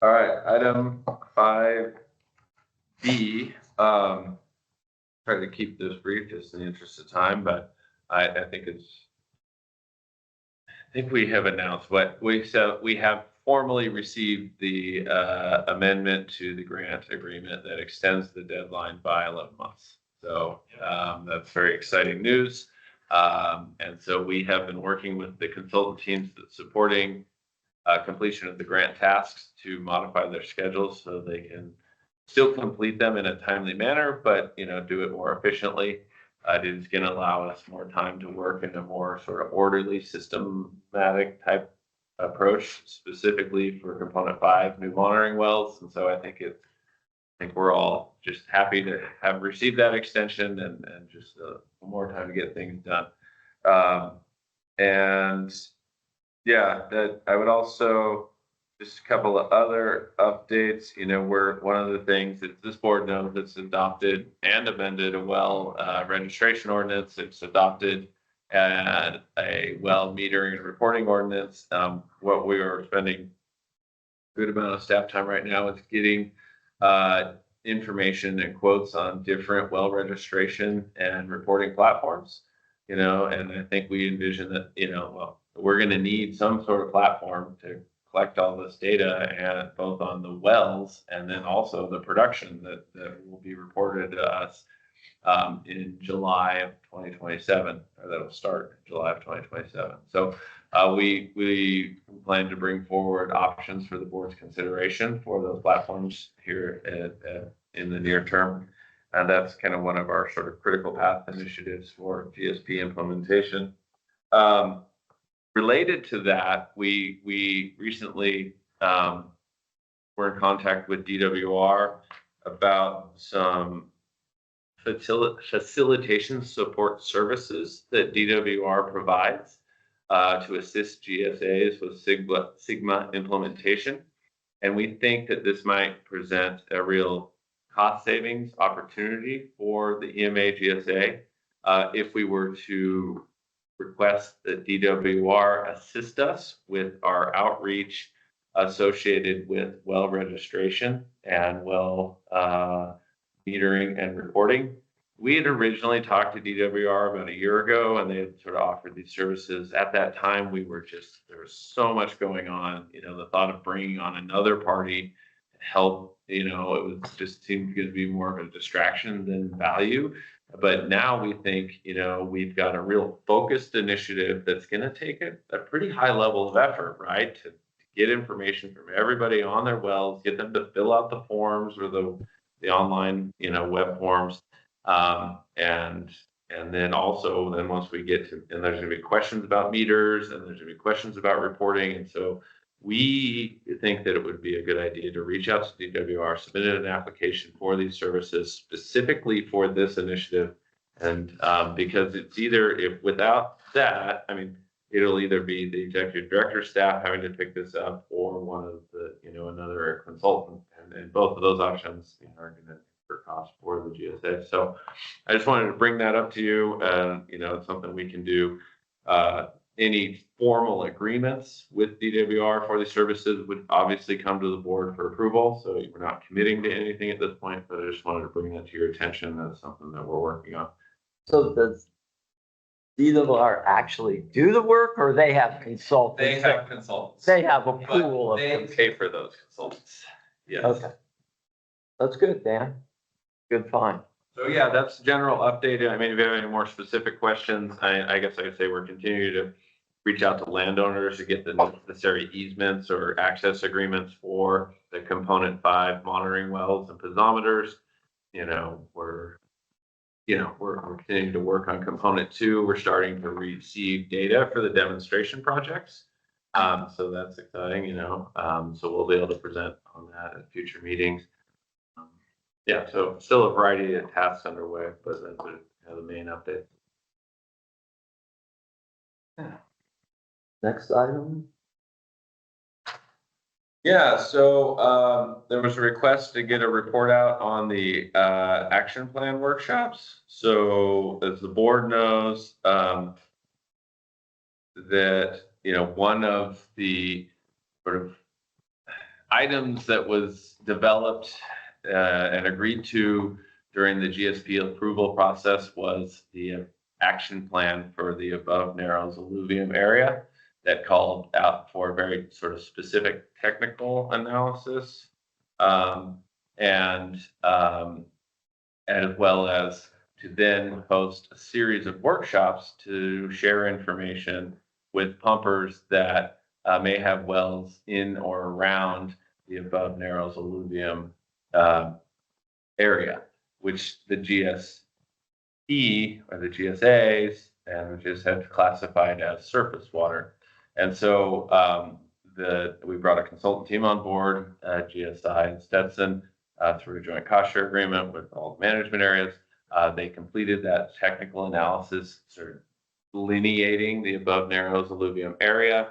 Speaker 2: All right, item 5B. Try to keep this brief just in the interest of time, but I think we have announced what we have formally received the amendment to the grant agreement that extends the deadline by 11 months. So that's very exciting news. And so we have been working with the consultant teams that's supporting completion of the grant tasks to modify their schedules so they can still complete them in a timely manner, but do it more efficiently. It is going to allow us more time to work in a more sort of orderly, systematic type approach, specifically for component 5, new monitoring wells. And so I think it's I think we're all just happy to have received that extension and just more time to get things done. And yeah, that I would also, just a couple of other updates, where one of the things that this board knows that's adopted and amended a registration ordinance. It's adopted and a well metering and reporting ordinance. What we are spending a good amount of staff time right now is getting information and quotes on different well registration and reporting platforms, and I think we envision that, we're going to need some sort of platform to collect all this data, and both on the wells and then also the production that will be reported to us in July of 2027, or that'll start in July of 2027. So we plan to bring forward options for the board's consideration for those platforms here in the near term. And that's kind of one of our sort of critical path initiatives for GSP implementation. Related to that, we recently were in contact with DWR about some facilitation support services that DWR provides to assist GSAs with Sigma implementation. And we think that this might present a real cost savings opportunity for the EMA GSA if we were to request that DWR assist us with our outreach associated with well registration and well metering and reporting. We had originally talked to DWR about a year ago, and they had sort of offered these services. At that time, there was so much going on. The thought of bringing on another party to help, it was just seemed to be more of a distraction than value. But now we think, we've got a real focused initiative that's going to take a pretty high level of effort, right? To get information from everybody on their wells, get them to fill out the forms or the online, web forms. And then also, once we get to, and there's going to be questions about meters, and there's going to be questions about reporting. And so we think that it would be a good idea to reach out to DWR, submit an application for these services specifically for this initiative. And because it's if without that, it'll either be the executive director staff having to pick this up, or one of the, another consultant. And both of those options are going to incur cost for the GSA. So I just wanted to bring that up to you. It's something we can do. Any formal agreements with DWR for these services would obviously come to the board for approval. So we're not committing to anything at this point, but I just wanted to bring that to your attention. That's something that we're working on.
Speaker 1: So does DWR actually do the work, or they have consultants?
Speaker 2: They have consultants.
Speaker 1: They have a pool of
Speaker 2: they pay for those consultants. Yes.
Speaker 1: Okay. That's good, Dan. Good find.
Speaker 2: So yeah, that's the general update. If you have any more specific questions, I guess I could say we're continuing to reach out to landowners to get the necessary easements or access agreements for the component 5 monitoring wells and piezometers. We're continuing to work on component 2. We're starting to receive data for the demonstration projects. So that's exciting, so we'll be able to present on that at future meetings. So still a variety of tasks underway, but that's the main update.
Speaker 1: Next item.
Speaker 2: Yeah, so there was a request to get a report out on the action plan workshops. So as the board knows, that one of the sort of items that was developed and agreed to during the GSP approval process was the action plan for the above Narrows alluvium area that called out for very sort of specific technical analysis, and as well as to then host a series of workshops to share information with pumpers that may have wells in or around the above Narrows alluvium area, which the GSP or the GSAs and just had classified as surface water. And so we brought a consultant team on board, GSI and Stetson, through a joint cost share agreement with all the management areas. They completed that technical analysis, sort of delineating the above Narrows alluvium area.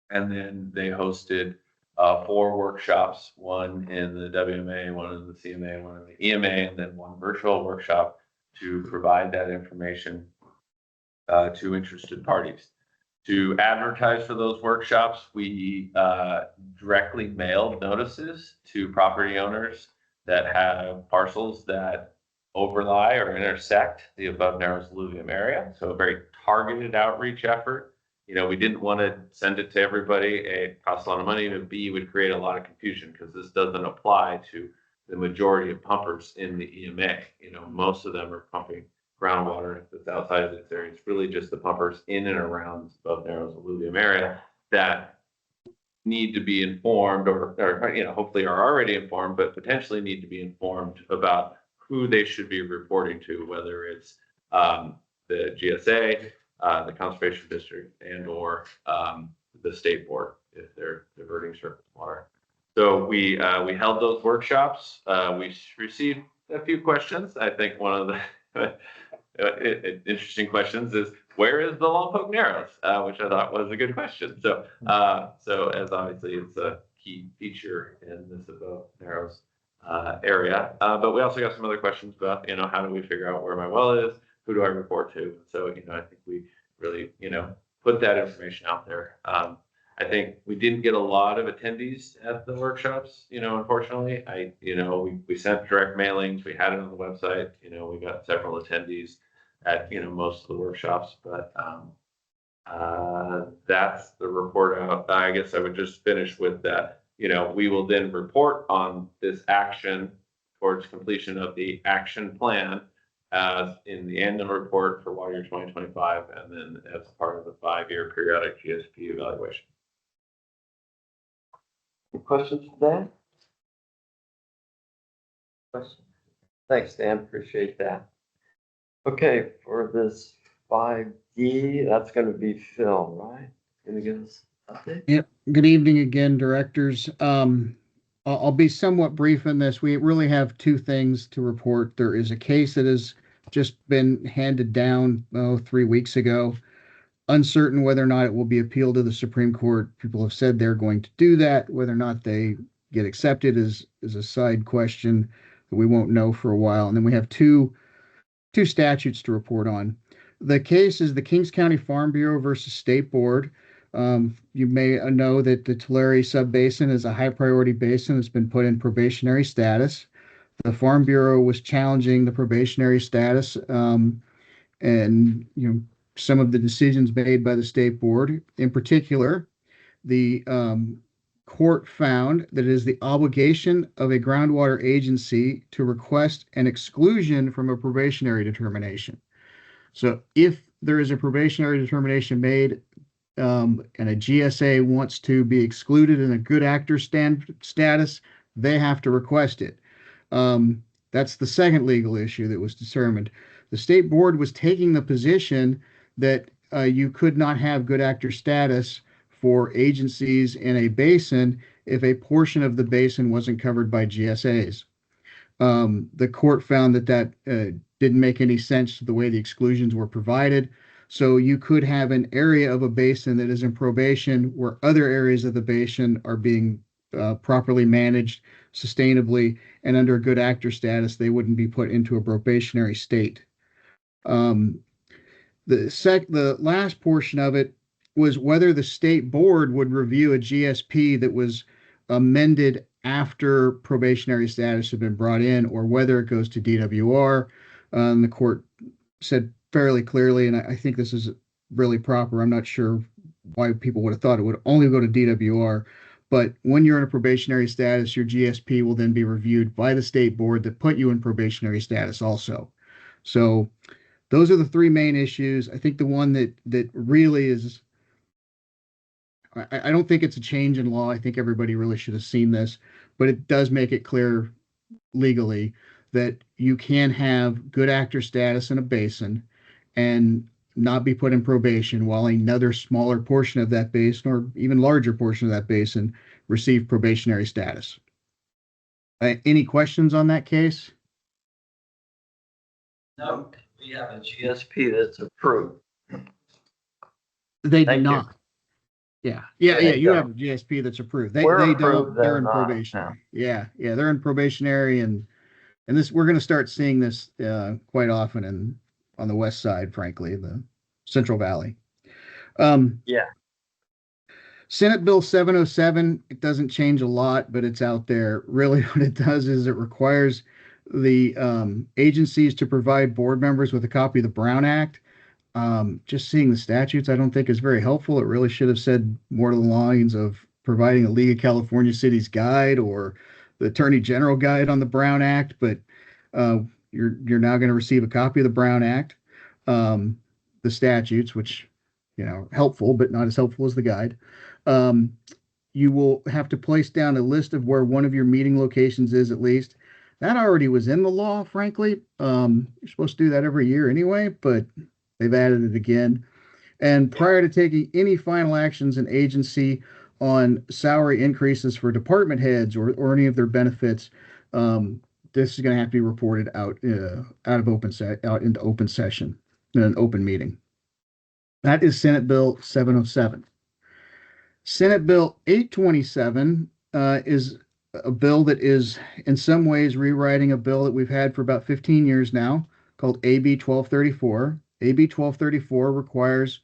Speaker 2: And then they hosted 4 workshops, one in the WMA, one in the CMA, one in the EMA, and then one virtual workshop to provide that information to interested parties. To advertise for those workshops, we directly mailed notices to property owners that have parcels that overlie or intersect the above Narrows alluvium area. So a very targeted outreach effort. You know, we didn't want to send it to everybody. A, it costs a lot of money, and B, would create a lot of confusion because this doesn't apply to the majority of pumpers in the EMA. You know, most of them are pumping groundwater. If it's outside of this area, it's really just the pumpers in and around the above Narrows alluvium area that need to be informed, or you know, hopefully are already informed, but potentially need to be informed about who they should be reporting to, whether it's the GSA, the Conservation District, and or the state board if they're diverting surface water. So we held those workshops. We received a few questions. I think one of the interesting questions is, where is the Lompoc Narrows? Which I thought was a good question. So as obviously it's a key feature in this above Narrows area. But we also got some other questions about, you know, how do we figure out where my well is? Who do I report to? So, you know, I think we really, you know, put that information out there. I think we didn't get a lot of attendees at the workshops, you know, unfortunately. We sent direct mailings, we had it on the website, you know, we got several attendees at, you know, most of the workshops, but that's the report out. I guess I would just finish with that. You know, we will then report on this action towards completion of the action plan as in the annual report for Water Year 2025, and then as part of the 5-year periodic GSP evaluation.
Speaker 1: Any questions for Dan? Questions? Thanks, Dan. Appreciate that. Okay, for this 5D, that's going to be Phil, right? Going to give us an update?
Speaker 11: Yep. Good evening again, directors. I'll be somewhat brief in this. We really have 2 things to report. There is a case that has just been handed down 3 weeks ago. Uncertain whether or not it will be appealed to the Supreme Court. People have said they're going to do that. Whether or not they get accepted is a side question that we won't know for a while. And then we have two statutes to report on. The case is the Kings County Farm Bureau versus State Board. You may know that the Tulare Subbasin is a high priority basin that's been put in probationary status. The Farm Bureau was challenging the probationary status, and you know, some of the decisions made by the state board. In particular, the court found that it is the obligation of a groundwater agency to request an exclusion from a probationary determination. So if there is a probationary determination made and a GSA wants to be excluded in a good actor status, they have to request it. That's the second legal issue that was determined. The state board was taking the position that you could not have good actor status for agencies in a basin if a portion of the basin wasn't covered by GSAs. The court found that didn't make any sense to the way the exclusions were provided. So you could have an area of a basin that is in probation where other areas of the basin are being properly managed sustainably, and under a good actor status, they wouldn't be put into a probationary state. The last portion of it was whether the state board would review a GSP that was amended after probationary status had been brought in, or whether it goes to DWR. The court said fairly clearly, and I think this is really proper. I'm not sure why people would have thought it would only go to DWR, but when you're in a probationary status, your GSP will then be reviewed by the state board that put you in probationary status also. So those are the 3 main issues. I think the one that really is, I don't think it's a change in law. I think everybody really should have seen this, but it does make it clear legally that you can have good actor status in a basin and not be put in probation while another smaller portion of that basin, or even larger portion of that basin, receive probationary status. Any questions on that case?
Speaker 1: No, we have a GSP that's approved.
Speaker 11: They do
Speaker 1: Thank you.
Speaker 11: not. Yeah,
Speaker 1: They
Speaker 11: you
Speaker 1: don't.
Speaker 11: have a GSP that's approved.
Speaker 1: We're
Speaker 11: They
Speaker 1: approved,
Speaker 11: don't, they're
Speaker 1: they're
Speaker 11: in
Speaker 1: not,
Speaker 11: probationary. Yeah, they're in probationary and this, we're gonna start seeing this, quite often on the west side, frankly, the Central Valley.
Speaker 1: Yeah.
Speaker 11: Senate Bill 707, it doesn't change a lot, but it's out there. Really what it does is it requires the agencies to provide board members with a copy of the Brown Act. Just seeing the statutes, I don't think is very helpful. It really should have said more to the lines of providing a League of California Cities guide or the Attorney General guide on the Brown Act, but you're now going to receive a copy of the Brown Act, the statutes, which, helpful, but not as helpful as the guide. You will have to place down a list of where one of your meeting locations is at least. That already was in the law, frankly. You're supposed to do that every year anyway, but they've added it again. And prior to taking any final actions in agency on salary increases for department heads or any of their benefits, this is going to have to be reported out into open session in an open meeting. That is Senate Bill 707. Senate Bill 827 is a bill that is in some ways rewriting a bill that we've had for about 15 years now called AB 1234. AB 1234 requires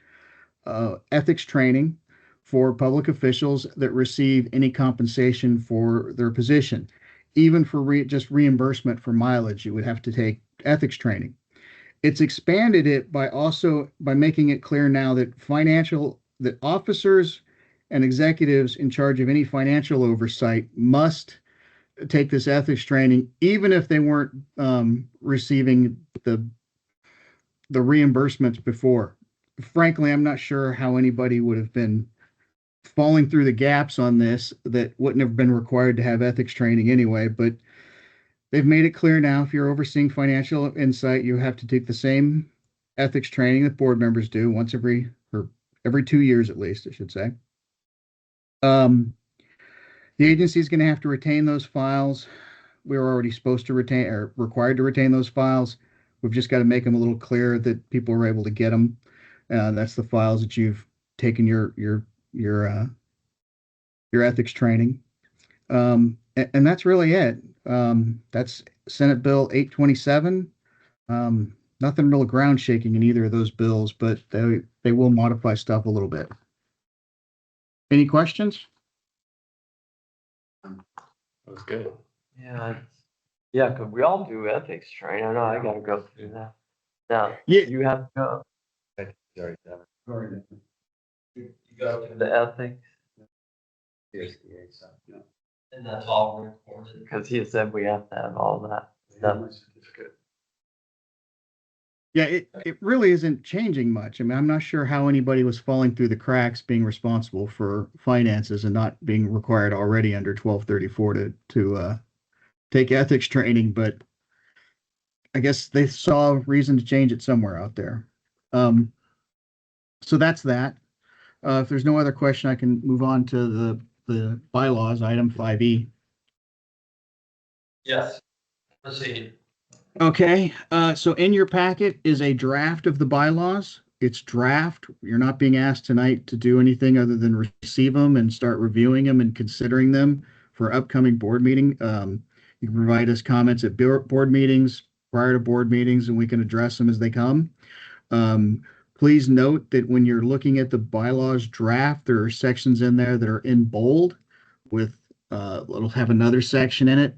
Speaker 11: ethics training for public officials that receive any compensation for their position. Even for just reimbursement for mileage, you would have to take ethics training. It's expanded it by making it clear now that that officers and executives in charge of any financial oversight must take this ethics training, even if they weren't receiving the reimbursements before. Frankly, I'm not sure how anybody would have been falling through the gaps on this that wouldn't have been required to have ethics training anyway, but they've made it clear now if you're overseeing financial insight, you have to take the same ethics training that board members do once every 2 years at least, I should say. The agency is going to have to retain those files. We were already supposed to retain or required to retain those files. We've just got to make them a little clearer that people are able to get them. That's the files that you've taken your ethics training. And that's really it. That's Senate Bill 827. Nothing real ground shaking in either of those bills, but they will modify stuff a little bit. Any questions?
Speaker 3: That was good.
Speaker 1: Yeah, because we all do ethics training. I know I got to go through that. Now,
Speaker 11: Yeah.
Speaker 1: you have to go.
Speaker 2: Sorry.
Speaker 1: You go through the ethics, and that's all recorded. Because he said we have to have all that stuff.
Speaker 11: Yeah, it really isn't changing much. I mean, I'm not sure how anybody was falling through the cracks being responsible for finances and not being required already under 1234 to take ethics training, but I guess they saw a reason to change it somewhere out there. So that's that. If there's no other question, I can move on to the bylaws, item 5E.
Speaker 1: Yes. Proceed.
Speaker 11: Okay, so in your packet is a draft of the bylaws. It's draft. You're not being asked tonight to do anything other than receive them and start reviewing them and considering them for upcoming board meeting. You can provide us comments at board meetings, prior to board meetings, and we can address them as they come. Please note that when you're looking at the bylaws draft, there are sections in there that are in bold with, it'll have another section in it.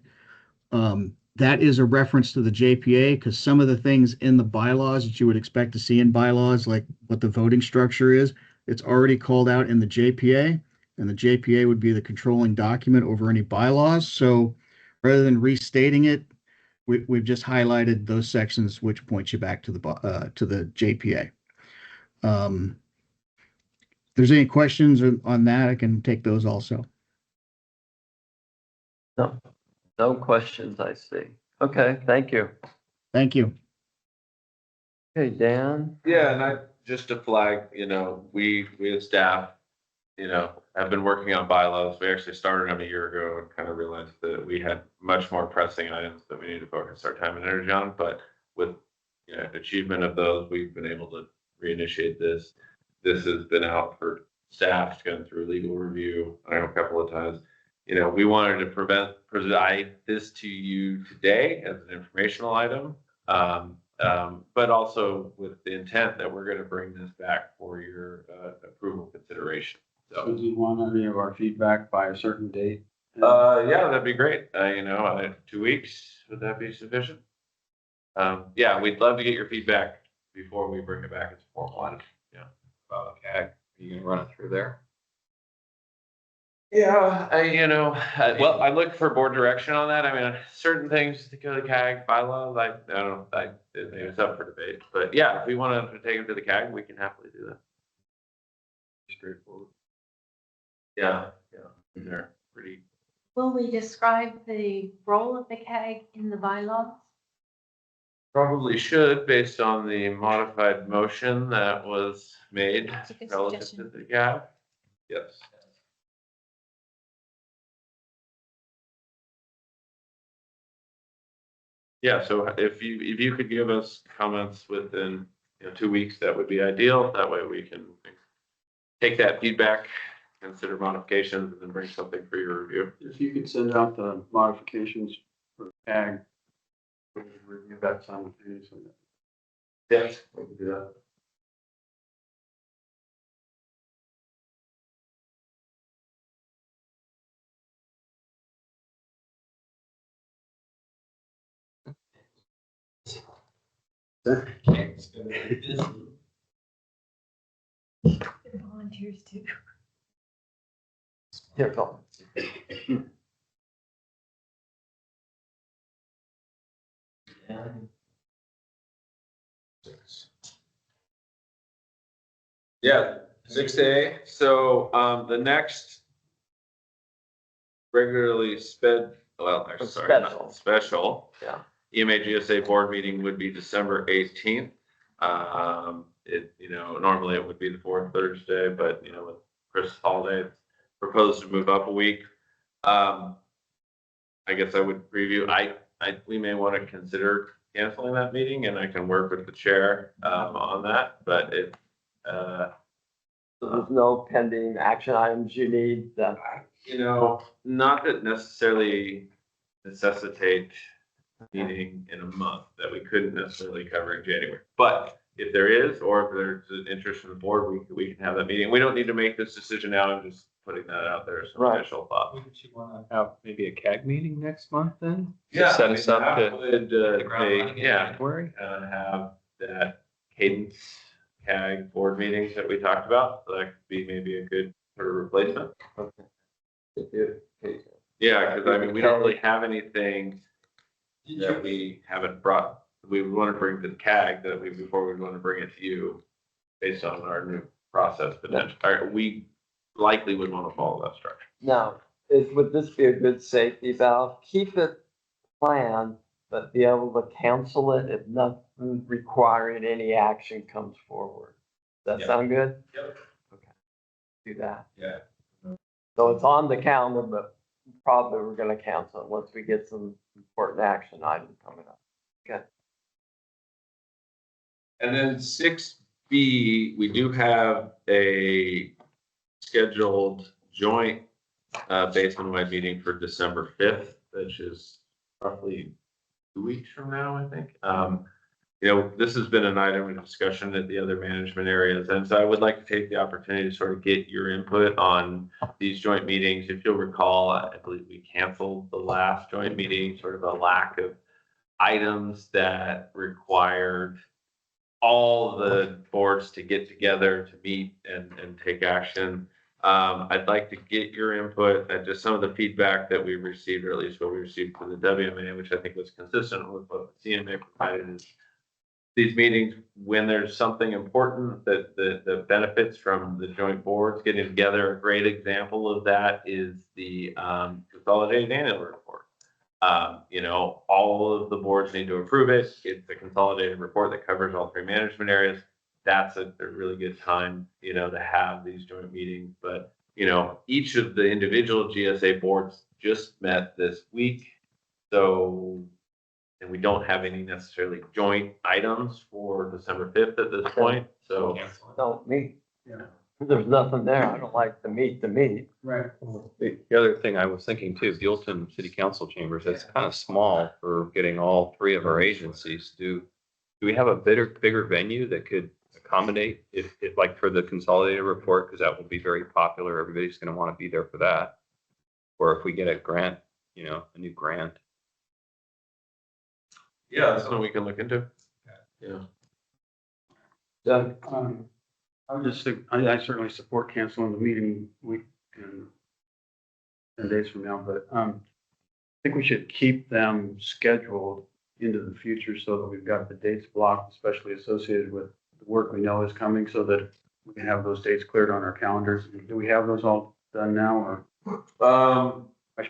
Speaker 11: That is a reference to the JPA because some of the things in the bylaws that you would expect to see in bylaws, like what the voting structure is, it's already called out in the JPA, and the JPA would be the controlling document over any bylaws. So rather than restating it, we've just highlighted those sections, which points you back to the JPA. If there's any questions on that, I can take those also.
Speaker 1: No questions, I see. Okay, thank you.
Speaker 11: Thank you.
Speaker 1: Okay, Dan?
Speaker 2: Yeah, and just to flag, we as staff have been working on bylaws. We actually started them a year ago and kind of realized that we had much more pressing items that we need to focus our time and energy on. But with achievement of those, we've been able to reinitiate this. This has been out for staff, going through legal review, I know, a couple of times. We wanted to preside this to you today as an informational item, but also with the intent that we're going to bring this back for your approval consideration.
Speaker 6: So do you want any of our feedback by a certain date?
Speaker 2: Yeah, that'd be great. 2 weeks, would that be sufficient? Yeah, we'd love to get your feedback before we bring it back as a formal item. Yeah.
Speaker 3: About CAG, are you gonna run it through there?
Speaker 2: Yeah, well, I look for board direction on that. I mean, certain things to go to the CAG bylaws, I don't know, maybe it's up for debate. But yeah, if we want to take them to the CAG, we can happily do that. Straightforward. Yeah, they're pretty.
Speaker 5: Will we describe the role of the CAG in the bylaws?
Speaker 2: Probably should, based on the modified motion that was made
Speaker 12: That's a good
Speaker 2: relative to
Speaker 12: suggestion.
Speaker 2: the CAG. Yes. Yeah, so if you could give us comments within 2 weeks, that would be ideal. That way we can take that feedback, consider modifications, and then bring something for your review.
Speaker 6: If you could send out the modifications for CAG, we can review that simultaneously.
Speaker 2: Yes, we can do that.
Speaker 5: Volunteers too.
Speaker 1: Here, Phil.
Speaker 2: Yeah, 6A. So the next regularly special
Speaker 1: Yeah.
Speaker 2: EMA GSA board meeting would be December 18th. Normally it would be the fourth Thursday, but with Christmas holiday, it's proposed to move up a week. I guess I would preview. We may want to consider canceling that meeting, and I can work with the chair on that. But
Speaker 1: So there's no pending action items you need.
Speaker 2: not that necessarily necessitate a meeting in a month that we couldn't necessarily cover in January. But if there is, or if there's an interest from the board, we can have that meeting. We don't need to make this decision now. I'm just putting that out there as some
Speaker 1: Right.
Speaker 2: initial thought.
Speaker 3: Wouldn't you wanna have maybe a CAG meeting next month then? To
Speaker 2: Yeah,
Speaker 3: set us up
Speaker 2: that
Speaker 3: to
Speaker 2: would,
Speaker 3: hit the ground
Speaker 2: take-
Speaker 3: running in
Speaker 2: yeah,
Speaker 3: January?
Speaker 2: have that cadence CAG board meetings that we talked about. So that could be maybe a good sort of replacement. Yeah, because we don't really have anything that we haven't brought. We would want to bring to the CAG before we want to bring it to you based on our new process potential. We likely would want to follow that structure.
Speaker 1: Now, would this be a good safety valve? Keep it planned, but be able to cancel it if nothing requiring any action comes forward. Does that
Speaker 2: Yeah.
Speaker 1: sound good?
Speaker 2: Yep.
Speaker 1: Okay. Do that.
Speaker 2: Yeah.
Speaker 1: So it's on the calendar, but probably we're gonna cancel it once we get some important action item coming up. Okay.
Speaker 2: And then 6B, we do have a scheduled joint Basin-Wide meeting for December 5th, which is roughly 2 weeks from now, I think. This has been an item of discussion at the other management areas. And so I would like to take the opportunity to sort of get your input on these joint meetings. If you'll recall, I believe we canceled the last joint meeting, sort of a lack of items that required all the boards to get together to meet and take action. I'd like to get your input and just some of the feedback that we received, or at least what we received from the WMA, which I think was consistent with what the CMA provided. Is these meetings, when there's something important that benefits from the joint boards getting together, a great example of that is the Consolidated Annual Report. All of the boards need to approve it. It's a consolidated report that covers all three management areas. That's a really good time, to have these joint meetings. But you know, each of the individual GSA boards just met this week. So, and we don't have any necessarily joint items for December 5th at this point. So,
Speaker 1: Don't meet.
Speaker 6: Yeah.
Speaker 1: There's nothing there. I don't like to meet.
Speaker 6: Right.
Speaker 3: The other thing I was thinking too, Buellton City Council chambers, that's kind of small for getting all three of our agencies. Do we have a bigger venue that could accommodate if like for the consolidated report, because that will be very popular. Everybody's going to want to be there for that. Or if we get a grant, you know, a new grant.
Speaker 2: yeah, that's something we can look into. Yeah.
Speaker 1: Doug?
Speaker 6: I would just think, I certainly support canceling the meeting week in 10 days from now, but I think we should keep them scheduled into the future so that we've got the dates blocked, especially associated with the work we know is coming, so that we can have those dates cleared on our calendars. Do we have those all done now, or?
Speaker 2: Why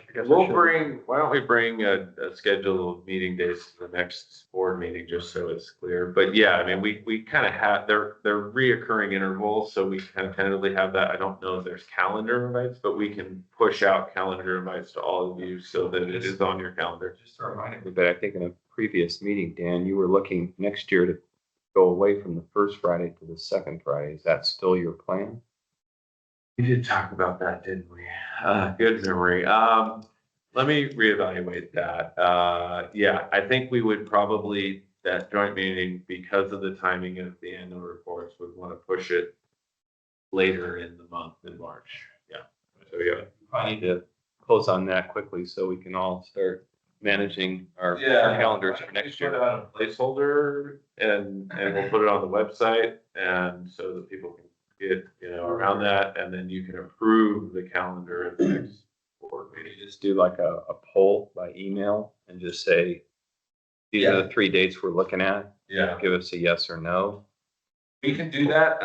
Speaker 2: don't we bring a schedule of meeting dates to the next board meeting, just so it's clear. But yeah, I mean, we kind of have, they're reoccurring intervals, so we kind of tentatively have that. I don't know if there's calendar invites, but we can push out calendar invites to all of you so that it is on your calendar.
Speaker 3: Just a reminder, but I think in a previous meeting, Dan, you were looking next year to go away from the first Friday to the second Friday. Is that still your plan?
Speaker 2: We did talk about that, didn't we? Good memory. Let me reevaluate that. Yeah, I think we would probably, that joint meeting, because of the timing of the annual reports, would want to push it later in the month in March. Yeah. So yeah,
Speaker 3: I need to close on that quickly so we can all start managing our calendars for next year.
Speaker 2: Put out a placeholder and we'll put it on the website, and so that people can get, you know, around that, and then you can approve the calendar at the next board meeting.
Speaker 3: Just do like a poll by email and just say, these are the 3 dates we're looking at.
Speaker 2: Yeah.
Speaker 3: Give us a yes or no.
Speaker 2: We can do that.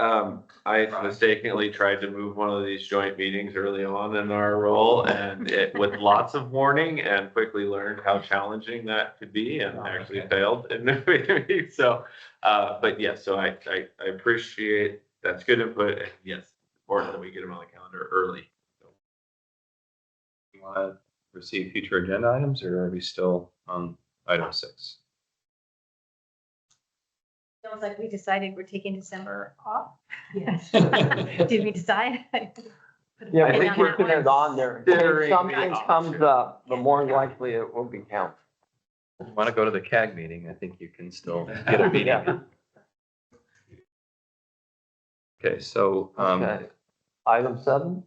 Speaker 2: I mistakenly tried to move one of these joint meetings early on in our role, and it with lots of warning, and quickly learned how challenging that could be, and actually failed in the meeting. So, but yes, so I appreciate, that's good input, and yes, it's important that we get them on the calendar early. So.
Speaker 3: You want to receive future agenda items, or are we still on item 6?
Speaker 12: Sounds like we decided we're taking December off.
Speaker 5: Yes.
Speaker 12: Did we decide?
Speaker 1: Yeah,
Speaker 2: I
Speaker 1: we're
Speaker 2: think we're
Speaker 1: keeping it on there. If something comes up, the more likely it will be counted.
Speaker 3: If you want to go to the CAG meeting, I think you can still get a meeting.
Speaker 1: Yeah.
Speaker 3: Okay, so,
Speaker 1: Okay. Item 7,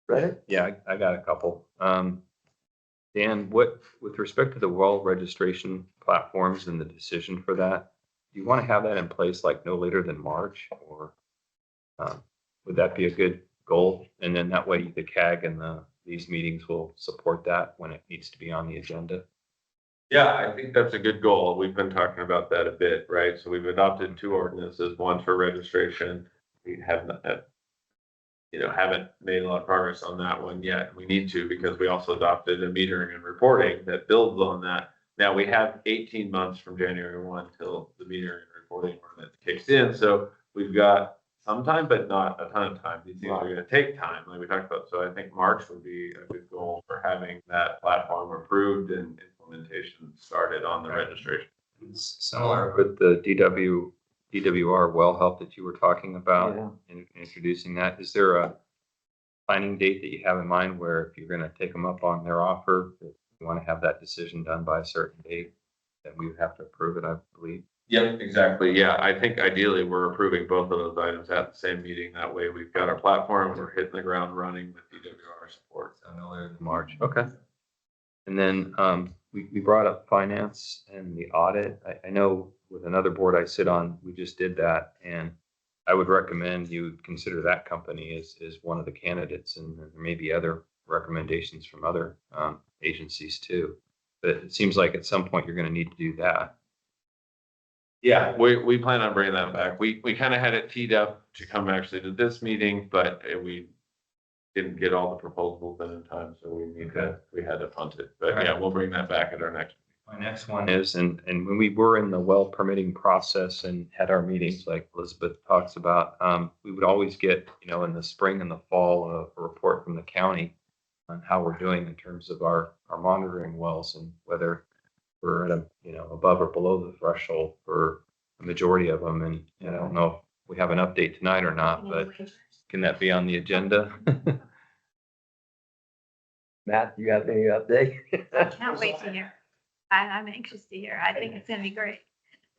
Speaker 1: ready?
Speaker 3: yeah, I got a couple. Dan, with respect to the well registration platforms and the decision for that, do you want to have that in place like no later than March, or would that be a good goal? And then that way the CAG and these meetings will support that when it needs to be on the agenda.
Speaker 2: Yeah, I think that's a good goal. We've been talking about that a bit, right? So we've adopted 2 ordinances, one for registration. We haven't made a lot of progress on that one yet. We need to, because we also adopted a metering and reporting that builds on that. Now we have 18 months from January 1 till the metering and reporting ordinance kicks in. So we've got some time, but not a ton of time. These things are going to take time, like we talked about. So I think March would be a good goal for having that platform approved and implementation started on the registration.
Speaker 3: It's similar with the DWR well help that you were talking about, in introducing that. Is there a planning date that you have in mind where if you're going to take them up on their offer, if you want to have that decision done by a certain date, then we would have to approve it, I believe?
Speaker 2: Yep, exactly. Yeah, I think ideally we're approving both of those items at the same meeting. That way we've got our platform, we're hitting the ground running with DWR support.
Speaker 3: So no later than March. Okay. And then we brought up finance and the audit. I know with another board I sit on, we just did that, and I would recommend you consider that company as one of the candidates, and there may be other recommendations from other agencies too. But it seems like at some point you're going to need to do that.
Speaker 2: Yeah, we plan on bringing that back. We kind of had it teed up to come actually to this meeting, but we didn't get all the proposals in time, so we had to punt it. But yeah, we'll bring that back at our next.
Speaker 3: My next one is, and when we were in the well permitting process and had our meetings, like Elizabeth talks about, we would always get, in the spring and the fall, a report from the county on how we're doing in terms of our monitoring wells and whether we're at a, above or below the threshold for the majority of them. And I don't know if we have an update tonight or not, but can that be on the agenda?
Speaker 1: Matt, do you have any update?
Speaker 12: I can't wait to hear. I'm anxious to hear. I think it's gonna be great.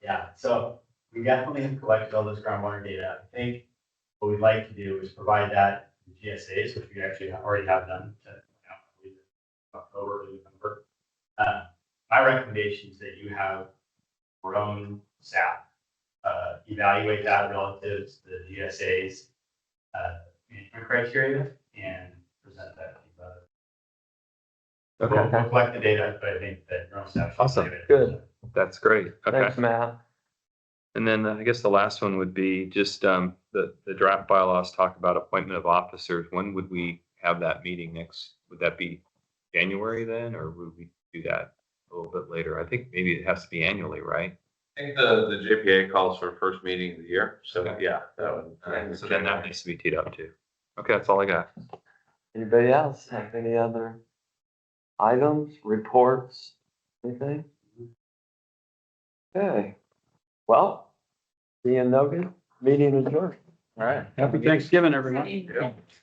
Speaker 4: Yeah, so we definitely have collected all this groundwater data. I think what we'd like to do is provide that to GSAs, which we actually already have done to, October, early November. My recommendation is that you have your own staff evaluate that relative to the GSA's management criteria and present that to you.
Speaker 3: Okay.
Speaker 4: We'll collect the data, but I think that your own staff should.
Speaker 3: Awesome.
Speaker 4: evaluate it.
Speaker 1: Good.
Speaker 3: That's great. Okay.
Speaker 1: Thanks, Matt.
Speaker 3: And then I guess the last one would be just the draft bylaws talk about appointment of officers. When would we have that meeting next? Would that be January then, or would we do that a little bit later? I think maybe it has to be annually, right?
Speaker 2: I think the JPA calls for first meeting of the year, so
Speaker 3: Okay.
Speaker 2: yeah, that would.
Speaker 3: So then that needs to be teed up too. Okay, that's all I got.
Speaker 1: Anybody else have any other items, reports, anything? Okay, well, seeing no good, meeting adjourned.
Speaker 6: All right. Happy Thanksgiving, everyone.
Speaker 12: Yeah.